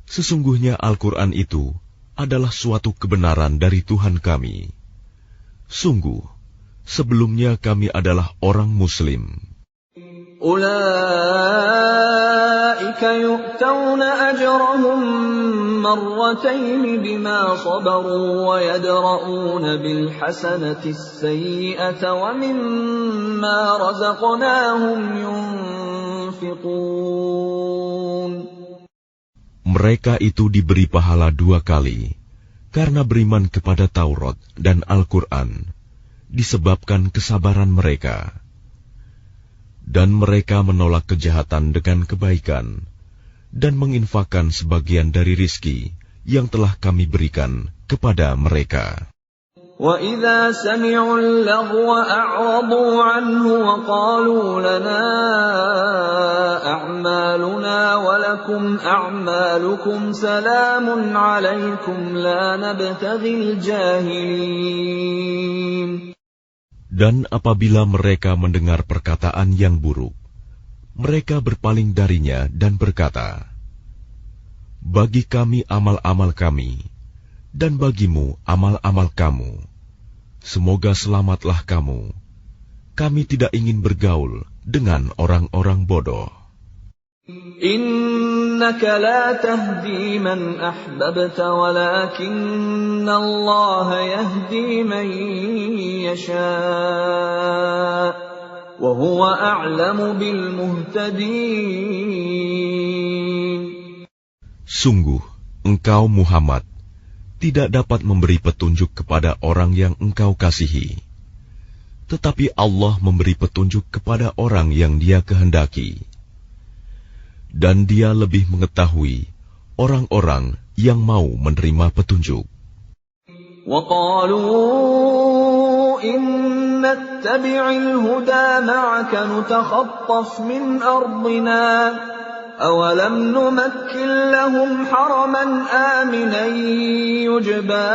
Sesungguhnya Al-Quran itu adalah suatu kebenaran dari Tuhan kami. Sungguh, sebelumnya kami adalah orang Muslim. أُولَٰئِكَ يُؤْتَوْنَ أَجْرَهُم مَّرَّتَيْنِ بِمَا صَبَرُوا وَيَدْرَءُونَ بِالْحَسَنَةِ السَّيِّئَةَ وَمِمَّا رَزَقْنَاهُمْ يُنفِقُونَ. Mereka itu diberi pahala 2 kali, karena beriman kepada Taurat dan Al-Quran, disebabkan kesabaran mereka. Dan mereka menolak kejahatan dengan kebaikan, dan menginfakkan sebagian dari rizki yang telah kami berikan kepada mereka. وَإِذَا سَمِعُوا اللَّغْوَ أَعْرَضُوا عَنْهُ وَقَالُوا لَنَا أَعْمَالُنَا وَلَكُمْ أَعْمَالُكُمْ سَلَامٌ عَلَيْكُمْ لَا نَبْتَغِي الْجَاهِلِينَ. Dan apabila mereka mendengar perkataan yang buruk, mereka berpaling darinya dan berkata, bagi kami amal-amal kami, dan bagimu amal-amal kamu. Semoga selamatlah kamu. Kami tidak ingin bergaul dengan orang-orang bodoh. Innaka la tahdi man ahbabta walakinna Allah yahdi man yasha' wa huwa a'lamu bil muhtadin. Sungguh, engkau Muhammad tidak dapat memberi petunjuk kepada orang yang engkau kasihi. Tetapi Allah memberi petunjuk kepada orang yang Dia kehendaki. Dan Dia lebih mengetahui orang-orang yang mau menerima petunjuk. وَقَالُوا إِن نَّتَّبِعِ الْهُدَى مَعَكَ نُتَخَطَّفْ مِنْ أَرْضِنَا أَوَلَمْ نُمَكِّنْ لَهُمْ حَرَمًا آمِنًا يُجْبَى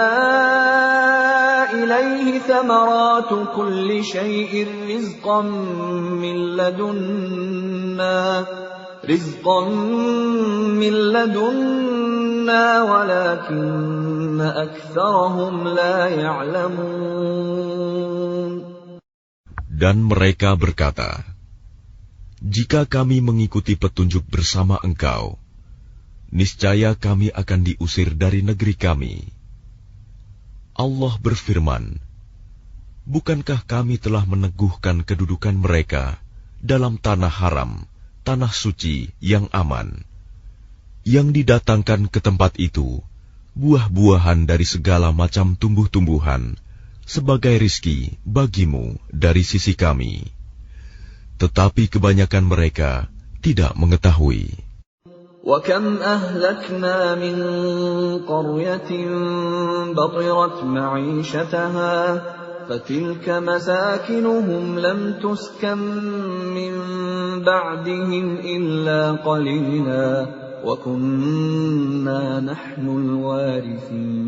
إِلَيْهِ ثَمَرَاتُ كُلِّ شَيْءٍ رِزْقًا مِّن لَّدُنَّا وَلَكِنَّ أَكْثَرَهُمْ لَا يَعْلَمُونَ. Dan mereka berkata, jika kami mengikuti petunjuk bersama engkau, niscaya kami akan diusir dari negeri kami. Allah berfirman, bukankah kami telah meneguhkan kedudukan mereka dalam tanah haram, tanah suci yang aman, yang didatangkan ke tempat itu buah-buahan dari segala macam tumbuh-tumbuhan sebagai rizki bagimu dari sisi kami. Tetapi kebanyakan mereka tidak mengetahui. وَكَمْ أَهْلَكْنَا مِنْ قَرْيَةٍ بَطِرَتْ مَعِيشَتَهَا فَتِلْكَ مَسَاكِنُهُمْ لَمْ تُسْكَنْ مِنْ بَعْدِهِمْ إِلَّا قَلِيلًا وَكُنَّا نَحْنُ الْوَارِثِينَ.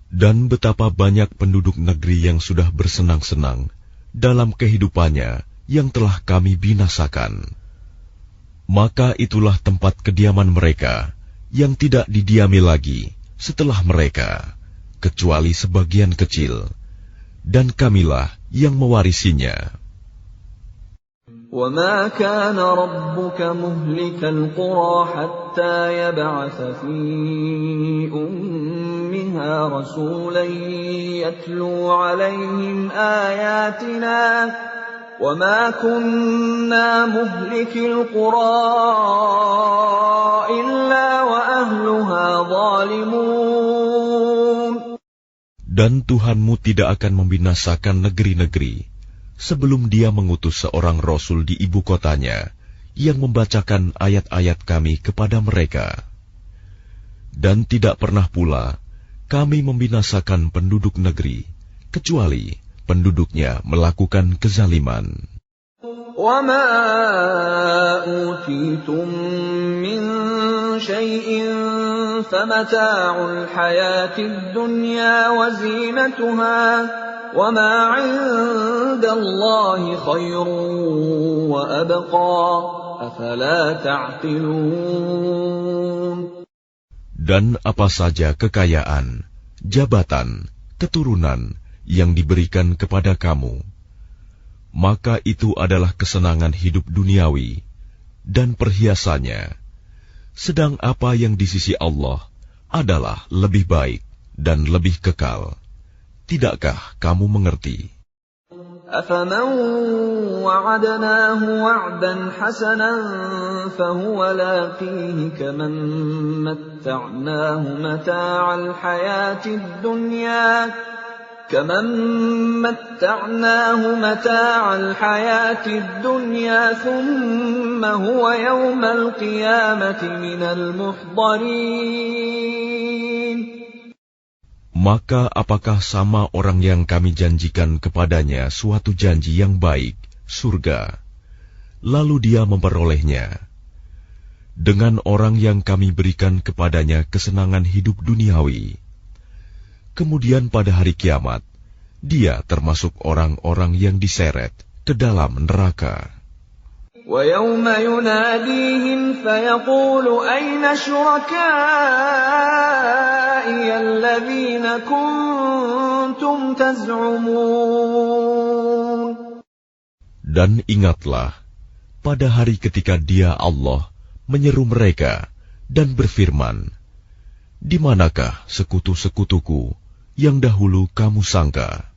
Dan betapa banyak penduduk negeri yang sudah bersenang-senang dalam kehidupannya yang telah kami binasakan. Maka itulah tempat kediaman mereka yang tidak didiami lagi setelah mereka, kecuali sebagian kecil, dan kamilah yang mewarisinya. وَمَا كَانَ رَبُّكَ مُهْلِكَ الْقُرَى حَتَّى يَبْعَثَ فِي أُمِّهَا رَسُولًا يَتْلُو عَلَيْهِمْ آيَاتِنَا وَمَا كُنَّا مُهْلِكِي الْقُرَى إِلَّا وَأَهْلُهَا ظَالِمُونَ. Dan Tuhanmu tidak akan membinasakan negeri-negeri sebelum Dia mengutus seorang Rasul di ibu kotanya yang membacakan ayat-ayat kami kepada mereka. Dan tidak pernah pula kami membinasakan penduduk negeri, kecuali penduduknya melakukan kezaliman. وَمَا أُوتِيتُم مِّن شَيْءٍ فَمَتَاعُ الْحَيَاةِ الدُّنْيَا وَزِينَتُهَا وَمَا عِندَ اللَّهِ خَيْرٌ وَأَبْقَى أَفَلَا تَعْقِلُونَ. Dan apa saja kekayaan, jabatan, keturunan yang diberikan kepada kamu, maka itu adalah kesenangan hidup duniawi dan perhiasannya. Sedang apa yang di sisi Allah adalah lebih baik dan lebih kekal. Tidakkah kamu mengerti? أَفَمَنْ وَعَدْنَاهُ وَعْدًا حَسَنًا فَهُوَ لَاقِيهِ كَمَنْ مَتَّعْنَاهُ مَتَاعَ الْحَيَاةِ الدُّنْيَا ثُمَّ هُوَ يَوْمَ الْقِيَامَةِ مِنَ الْمُحْضَرِينَ. Maka apakah sama orang yang kami janjikan kepadanya suatu janji yang baik, surga, lalu dia memperolehnya, dengan orang yang kami berikan kepadanya kesenangan hidup duniawi, kemudian pada hari kiamat, dia termasuk orang-orang yang diseret ke dalam neraka. وَيَوْمَ يُنَادِيهِمْ فَيَقُولُ أَيْنَ شُرَكَائِيَ الَّذِينَ كُنتُمْ تَزْعُمُونَ. Dan ingatlah, pada hari ketika Dia Allah menyeru mereka dan berfirman, di manakah sekutu-sekutuku yang dahulu kamu sangka?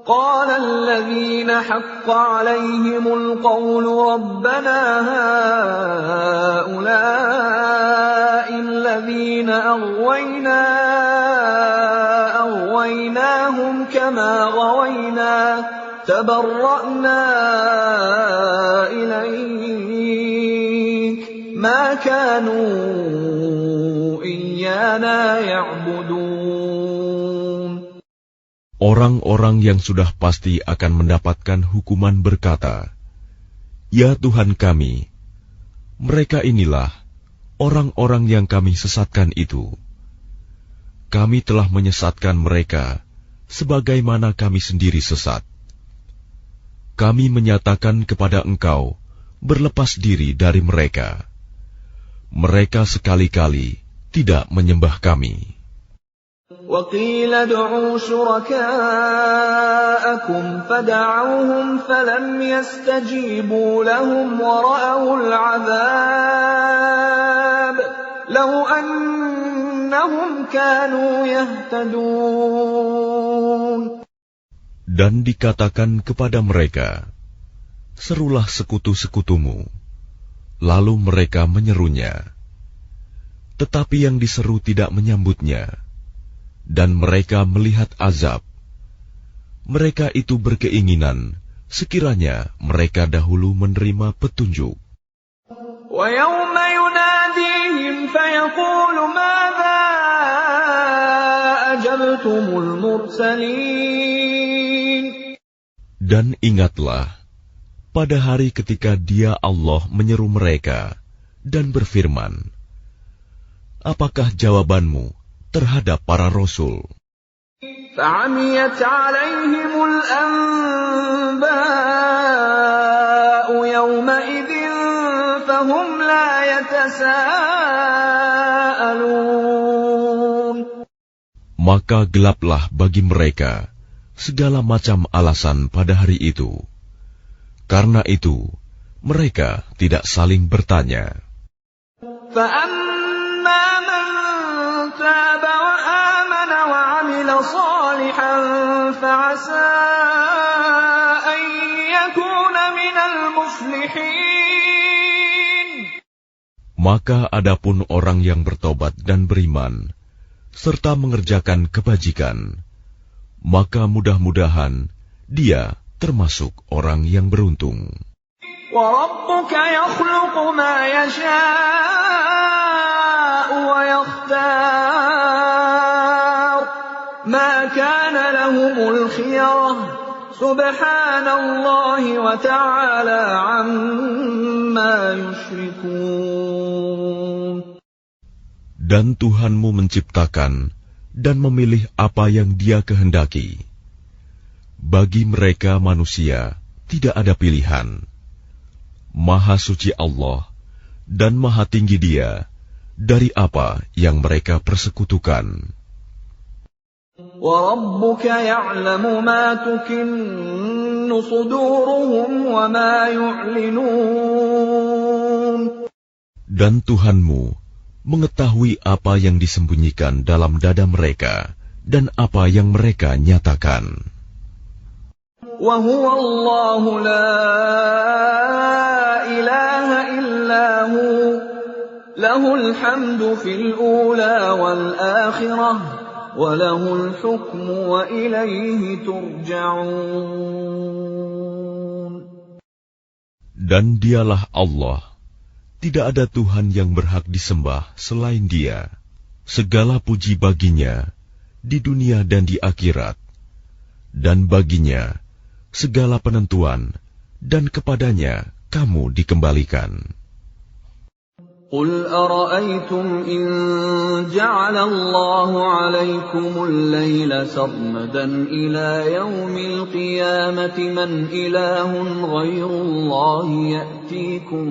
قال الذين حق عليهم القول ربنا هؤلاء الذين أغويناهم كما غوينا تبرأنا إليك ما كانوا إيانا يعبدون. Orang-orang yang sudah pasti akan mendapatkan hukuman berkata, "Ya Tuhan kami, mereka inilah orang-orang yang kami sesatkan itu. Kami telah menyesatkan mereka sebagaimana kami sendiri sesat. Kami menyatakan kepada Engkau berlepas diri dari mereka. Mereka sekali-kali tidak menyembah kami." وَقِيلَ ادْعُوا شُرَكَاءَكُمْ فَدَعَوْهُمْ فَلَمْ يَسْتَجِيبُوا لَهُمْ وَرَأَوُا الْعَذَابَ لَوْ أَنَّهُمْ كَانُوا يَهْتَدُونَ. Dan dikatakan kepada mereka, serulah sekutu-sekutumu. Lalu mereka menyerunya. Tetapi yang diseru tidak menyambutnya. Dan mereka melihat azab. Mereka itu berkeinginan sekiranya mereka dahulu menerima petunjuk. وَيَوْمَ يُنَادِيهِمْ فَيَقُولُ مَاذَا أَجَبْتُمُ الْمُرْسَلِينَ. Dan ingatlah, pada hari ketika Dia Allah menyeru mereka dan berfirman, apakah jawabanmu terhadap para rasul? فَعَمِيَتْ عَلَيْهِمُ الْأَنْبَاءُ يَوْمَئِذٍ فَهُمْ لَا يَتَسَاءَلُونَ. Maka gelaplah bagi mereka segala macam alasan pada hari itu. Karena itu, mereka tidak saling bertanya. فَأَمَّا مَنْ تَابَ وَآمَنَ وَعَمِلَ صَالِحًا فَعَسَىٰ أَنْ يَكُونَ مِنَ الْمُفْلِحِينَ. Maka adapun orang yang bertobat dan beriman, serta mengerjakan kebajikan, maka mudah-mudahan dia termasuk orang yang beruntung. وَرَبُّكَ يَخْلُقُ مَا يَشَاءُ وَيَخْتَارُ مَا كَانَ لَهُمُ الْخِيَرَةُ سُبْحَانَ اللَّهِ وَتَعَالَى عَمَّا يُشْرِكُونَ. Dan Tuhanmu menciptakan dan memilih apa yang Dia kehendaki. Bagi mereka manusia tidak ada pilihan. Maha suci Allah dan maha tinggi Dia dari apa yang mereka persekutukan. وَرَبُّكَ يَعْلَمُ مَا تُكِنُّ صُدُورُهُمْ وَمَا يُعْلِنُونَ. Dan Tuhanmu mengetahui apa yang disembunyikan dalam dada mereka dan apa yang mereka nyatakan. وَهُوَ اللَّهُ لَا إِلَٰهَ إِلَّا هُوَ لَهُ الْحَمْدُ فِي الْأُولَىٰ وَالْآخِرَةِ وَلَهُ الْحُكْمُ وَإِلَيْهِ تُرْجَعُونَ. Dan Dialah Allah, tidak ada Tuhan yang berhak disembah selain Dia. Segala puji baginya, di dunia dan di akhirat, dan baginya segala penentuan, dan kepadanya kamu dikembalikan. قل أرأيتم إن جعل الله عليكم الليل سرمدا إلى يوم القيامة من إله غير الله يأتيكم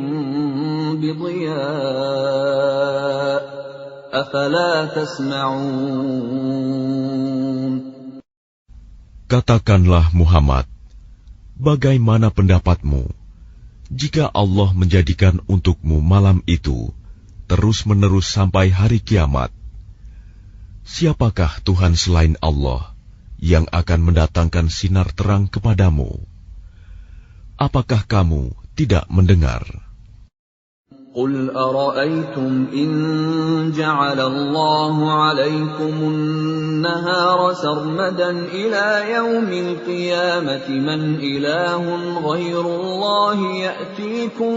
بضياء أفلا تسمعون. Katakanlah Muhammad, bagaimana pendapatmu jika Allah menjadikan untukmu malam itu terus-menerus sampai hari kiamat? Siapakah Tuhan selain Allah yang akan mendatangkan sinar terang kepadamu? Apakah kamu tidak mendengar? قل أرأيتم إن جعل الله عليكم النهار سرمدا إلى يوم القيامة من إله غير الله يأتيكم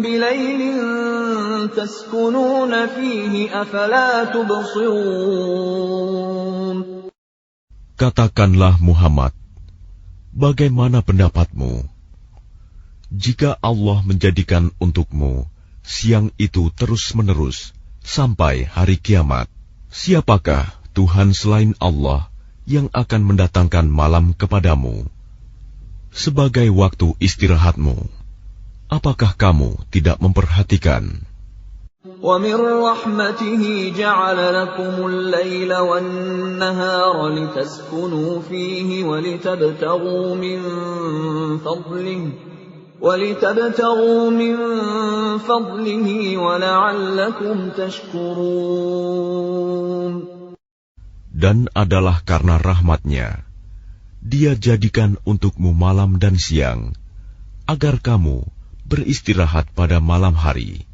بليل تسكنون فيه أفلا تبصرون. Katakanlah Muhammad, bagaimana pendapatmu jika Allah menjadikan untukmu siang itu terus-menerus sampai hari kiamat? Siapakah Tuhan selain Allah yang akan mendatangkan malam kepadamu sebagai waktu istirahatmu? Apakah kamu tidak memperhatikan? وَمِنْ رَحْمَتِهِ جَعَلَ لَكُمُ اللَّيْلَ وَالنَّهَارَ لِتَسْكُنُوا فِيهِ وَلِتَبْتَغُوا مِنْ فَضْلِهِ وَلَعَلَّكُمْ تَشْكُرُونَ. Dan adalah karena rahmat-Nya, Dia jadikan untukmu malam dan siang, agar kamu beristirahat pada malam hari,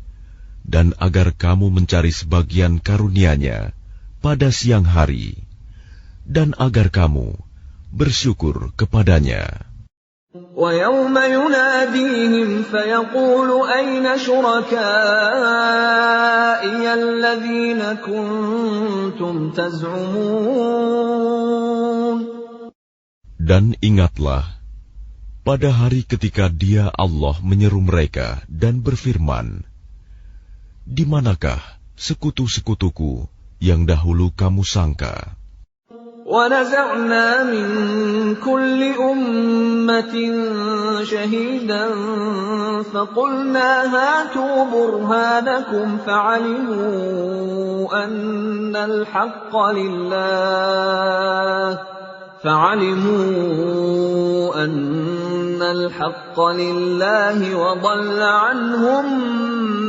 dan agar kamu mencari sebagian karunia-Nya pada siang hari, dan agar kamu bersyukur kepadanya. وَيَوْمَ يُنَادِيهِمْ فَيَقُولُ أَيْنَ شُرَكَائِيَ الَّذِينَ كُنتُمْ تَزْعُمُونَ. Dan ingatlah, pada hari ketika Dia Allah menyeru mereka dan berfirman, di manakah sekutu-sekutuku yang dahulu kamu sangka? وَنَزَعْنَا مِنْ كُلِّ أُمَّةٍ شَهِيدًا فَقُلْنَا هَاتُوا بُرْهَانَكُمْ فَعَلِمُوا أَنَّ الْحَقَّ لِلَّهِ وَضَلَّ عَنْهُمْ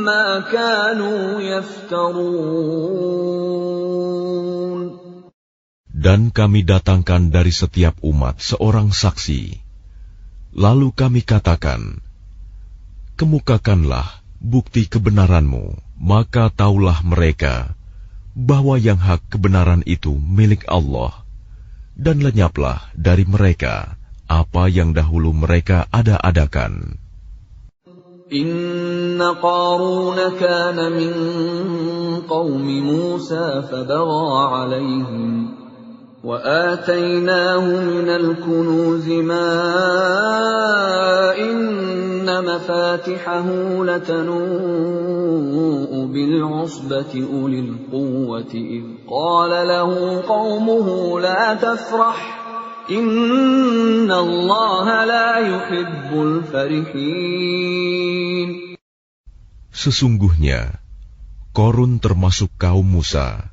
مَا كَانُوا يَفْتَرُونَ. Dan kami datangkan dari setiap umat seorang saksi. Lalu kami katakan, kemukakanlah bukti kebenaranmu, maka taulah mereka bahwa yang hak kebenaran itu milik Allah, dan lenyaplah dari mereka apa yang dahulu mereka ada-adakan. Inna Qarun kana min qawmi Musa fabagha alayhim وآتيناه من الكنوز ما إن مفاتحه لتنوء بالعصبة أولي القوة إذ قال له قومه لا تفرح إن الله لا يحب الفرحين. Sesungguhnya Qarun termasuk kaum Musa,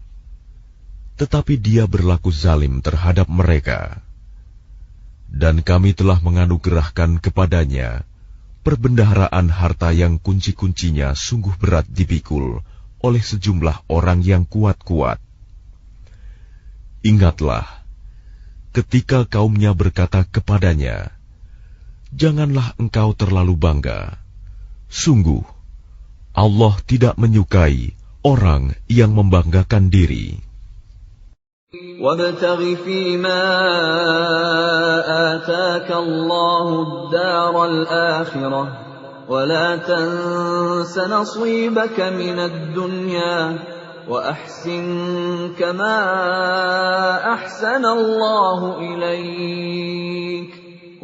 tetapi dia berlaku zalim terhadap mereka. Dan kami telah menganugerahkan kepadanya perbendaharaan harta yang kunci-kuncinya sungguh berat dipikul oleh sejumlah orang yang kuat-kuat. Ingatlah, ketika kaumnya berkata kepadanya, janganlah engkau terlalu bangga. Sungguh, Allah tidak menyukai orang yang membanggakan diri. وَابْتَغِ فِيمَا آتَاكَ اللَّهُ الدَّارَ الْآخِرَةَ ولا تنس نصيبك من الدنيا وأحسن كما أحسن الله إليك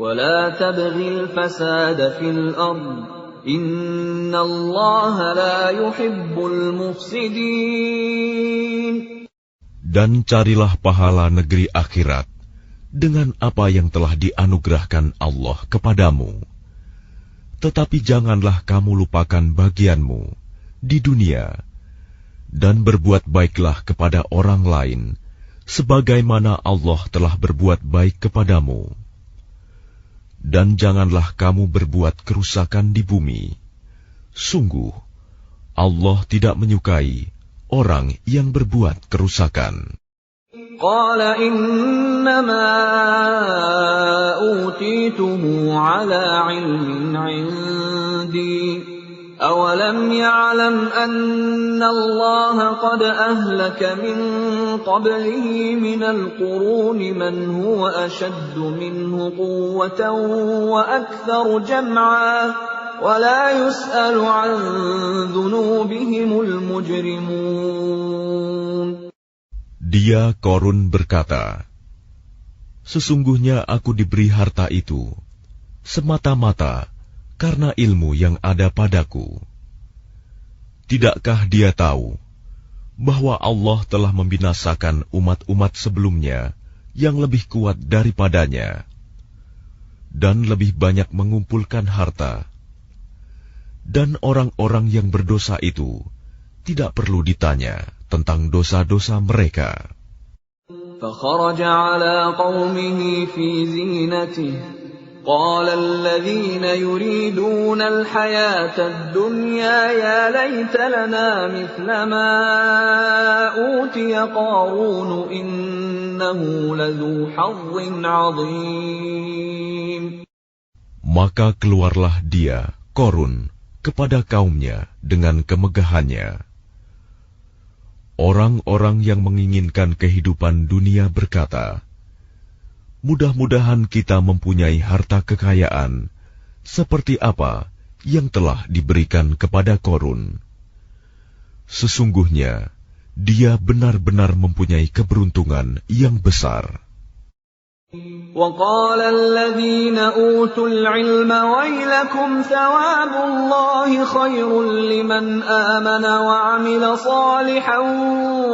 ولا تبغ الفساد في الأرض إن الله لا يحب المفسدين. Dan carilah pahala negeri akhirat dengan apa yang telah dianugerahkan Allah kepadamu. Tetapi janganlah kamu lupakan bagianmu di dunia, dan berbuat baiklah kepada orang lain, sebagaimana Allah telah berbuat baik kepadamu. Dan janganlah kamu berbuat kerusakan di bumi. Sungguh, Allah tidak menyukai orang yang berbuat kerusakan. Qala innama utituhu ala ilmin indi awalam ya'lam anna Allah qad ahlaka min qablihi minal quruni man huwa ashaddu minhu quwwatan wa aktharu jam'a wa la yus'alu an dhunubihimul mujrimun. Dia Korun berkata, sesungguhnya aku diberi harta itu semata-mata karena ilmu yang ada padaku. Tidakkah dia tahu bahwa Allah telah membinasakan umat-umat sebelumnya yang lebih kuat daripadanya dan lebih banyak mengumpulkan harta, dan orang-orang yang berdosa itu tidak perlu ditanya tentang dosa-dosa mereka. فخرج على قومه في زينته قال الذين يريدون الحياة الدنيا يا ليت لنا مثل ما أوتي قارون إنه لذو حظ عظيم. Maka keluarlah dia, Korun, kepada kaumnya dengan kemegahannya. Orang-orang yang menginginkan kehidupan dunia berkata, mudah-mudahan kita mempunyai harta kekayaan seperti apa yang telah diberikan kepada Korun. Sesungguhnya dia benar-benar mempunyai keberuntungan yang besar. وقال الذين أوتوا العلم ويلكم ثواب الله خير لمن آمن وعمل صالحا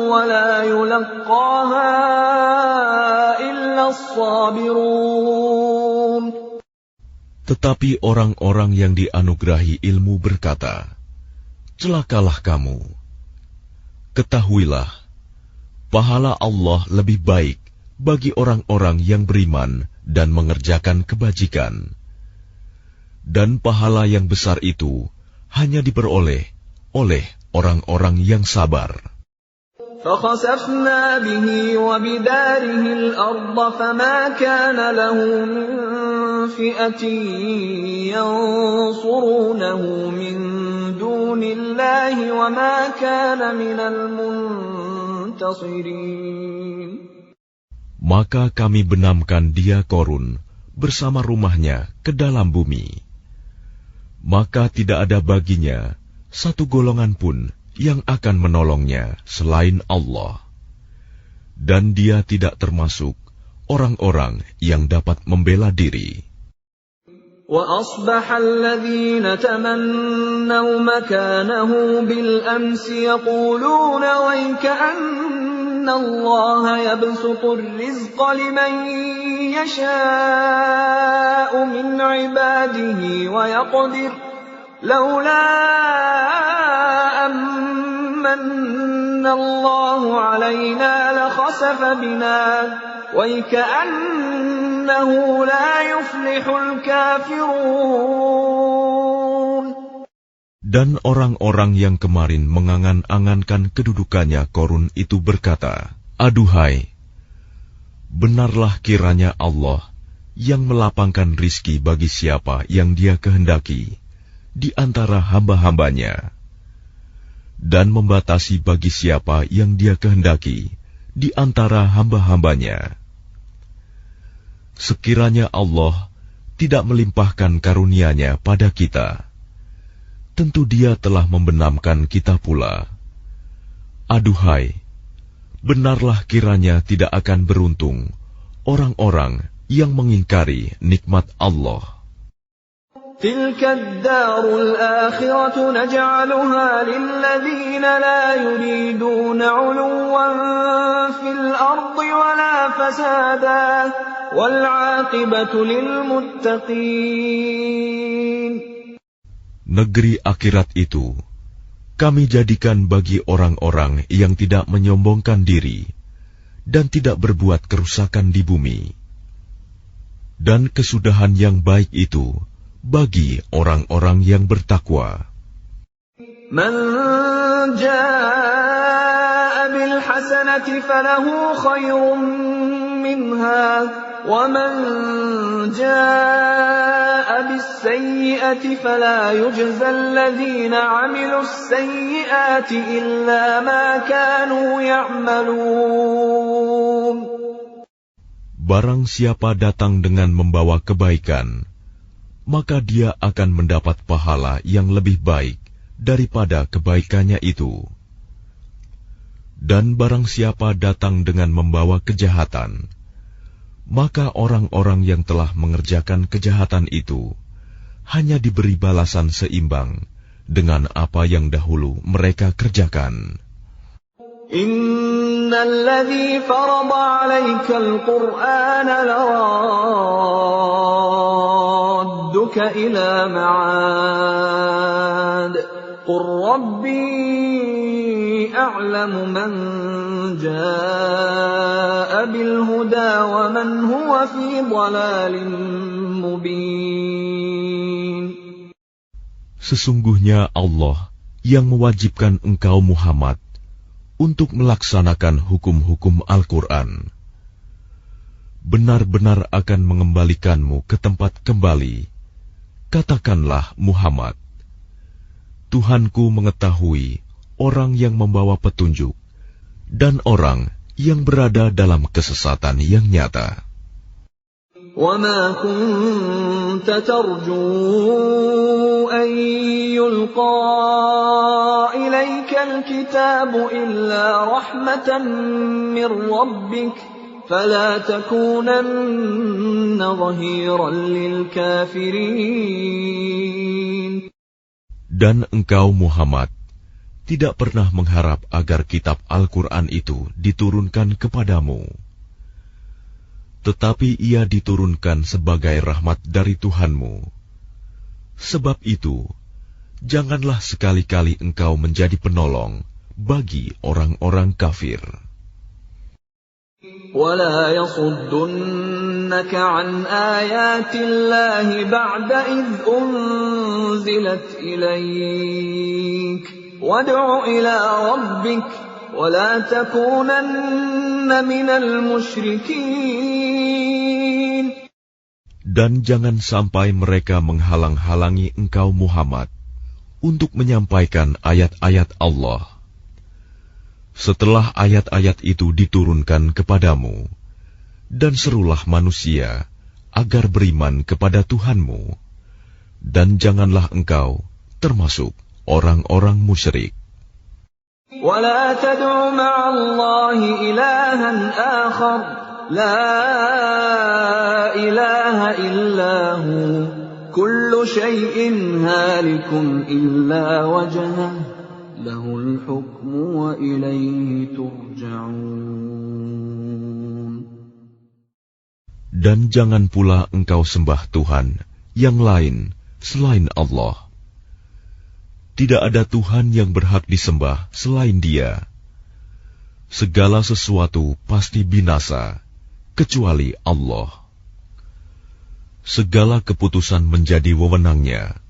ولا يلقاها إلا الصابرون. Tetapi orang-orang yang dianugerahi ilmu berkata, celakalah kamu. Ketahuilah, pahala Allah lebih baik bagi orang-orang yang beriman dan mengerjakan kebajikan. Dan pahala yang besar itu hanya diperoleh oleh orang-orang yang sabar. فَخَسَفْنَا بِهِ وَبِدَارِهِ الْأَرْضَ فَمَا كَانَ لَهُ مِنْ فِئَةٍ يَنْصُرُونَهُ مِنْ دُونِ اللَّهِ وَمَا كَانَ مِنَ الْمُنْتَصِرِينَ. Maka kami benamkan dia Korun bersama rumahnya ke dalam bumi. Maka tidak ada baginya satu golongan pun yang akan menolongnya selain Allah. Dan dia tidak termasuk orang-orang yang dapat membela diri. وَأَصْبَحَ الَّذِينَ تَمَنَّوْا مَكَانَهُ بِالْأَمْسِ يَقُولُونَ وَيْكَأَنَّ اللَّهَ يَبْسُطُ الرِّزْقَ لِمَن يَشَاءُ مِنْ عِبَادِهِ وَيَقْدِرُ لَوْلَا أَمَّنَّ اللَّهُ عَلَيْنَا لَخَسَفَ بِنَا وَيْكَأَنَّهُ لَا يُفْلِحُ الْكَافِرُونَ. Dan orang-orang yang kemarin mengangan-angankan kedudukannya Korun itu berkata, aduhai, benarlah kiranya Allah yang melapangkan rizki bagi siapa yang Dia kehendaki di antara hamba-hambanya, dan membatasi bagi siapa yang Dia kehendaki di antara hamba-hambanya. Sekiranya Allah tidak melimpahkan karunia-Nya pada kita, tentu Dia telah membenamkan kita pula. Aduhai, benarlah kiranya tidak akan beruntung orang-orang yang mengingkari nikmat Allah. تلك الدار الآخرة نجعلها للذين لا يريدون علوا في الأرض ولا فسادا والعاقبة للمتقين. Negeri akhirat itu kami jadikan bagi orang-orang yang tidak menyombongkan diri dan tidak berbuat kerusakan di bumi. Dan kesudahan yang baik itu bagi orang-orang yang bertakwa. Man jaa'a bil hasanati falahu khairun minha wa man jaa'a bis sayyi'ati fala yujza alladhina 'amilus sayyi'ati illa ma kanu ya'malun. Barang siapa datang dengan membawa kebaikan, maka dia akan mendapat pahala yang lebih baik daripada kebaikannya itu. Dan barang siapa datang dengan membawa kejahatan, maka orang-orang yang telah mengerjakan kejahatan itu hanya diberi balasan seimbang dengan apa yang dahulu mereka kerjakan. Innalladzi farada 'alaikal Qur'ana laradduka ila ma'ad. Qur rabbi a'lamu man jaa'a bil huda wa man huwa fi dhalalin mubin. Sesungguhnya Allah yang mewajibkan engkau Muhammad untuk melaksanakan hukum-hukum Al-Quran, benar-benar akan mengembalikanmu ke tempat kembali. Katakanlah Muhammad, Tuhanku mengetahui orang yang membawa petunjuk dan orang yang berada dalam kesesatan yang nyata. وَمَا كُنْتَ تَرْجُو أَنْ يُلْقَى إِلَيْكَ الْكِتَابُ إِلَّا رَحْمَةً مِّنْ رَبِّكَ فَلَا تَكُونَنَّ ظَهِيرًا لِلْكَافِرِينَ. Dan engkau Muhammad tidak pernah mengharap agar kitab Al-Quran itu diturunkan kepadamu. Tetapi ia diturunkan sebagai rahmat dari Tuhanmu. Sebab itu, janganlah sekali-kali engkau menjadi penolong bagi orang-orang kafir. وَلَا يَصُدُّنَّكَ عَنْ آيَاتِ اللَّهِ بَعْدَ إِذْ أُنْزِلَتْ إِلَيْكَ وَادْعُ إِلَى رَبِّكَ وَلَا تَكُونَنَّ مِنَ الْمُشْرِكِينَ. Dan jangan sampai mereka menghalang-halangi engkau Muhammad untuk menyampaikan ayat-ayat Allah. Setelah ayat-ayat itu diturunkan kepadamu, dan serulah manusia agar beriman kepada Tuhanmu, dan janganlah engkau termasuk orang-orang musyrik. وَلَا تَدْعُ مَعَ اللَّهِ إِلَٰهًا آخَرَ لَا إِلَٰهَ إِلَّا هُوَ كُلُّ شَيْءٍ هَالِكٌ إِلَّا وَجْهَهُ لَهُ الْحُكْمُ وَإِلَيْهِ تُرْجَعُونَ. Dan jangan pula engkau sembah Tuhan yang lain selain Allah. Tidak ada Tuhan yang berhak disembah selain Dia. Segala sesuatu pasti binasa, kecuali Allah. Segala keputusan menjadi wewenang-Nya,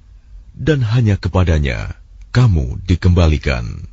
dan hanya kepadanya kamu dikembalikan.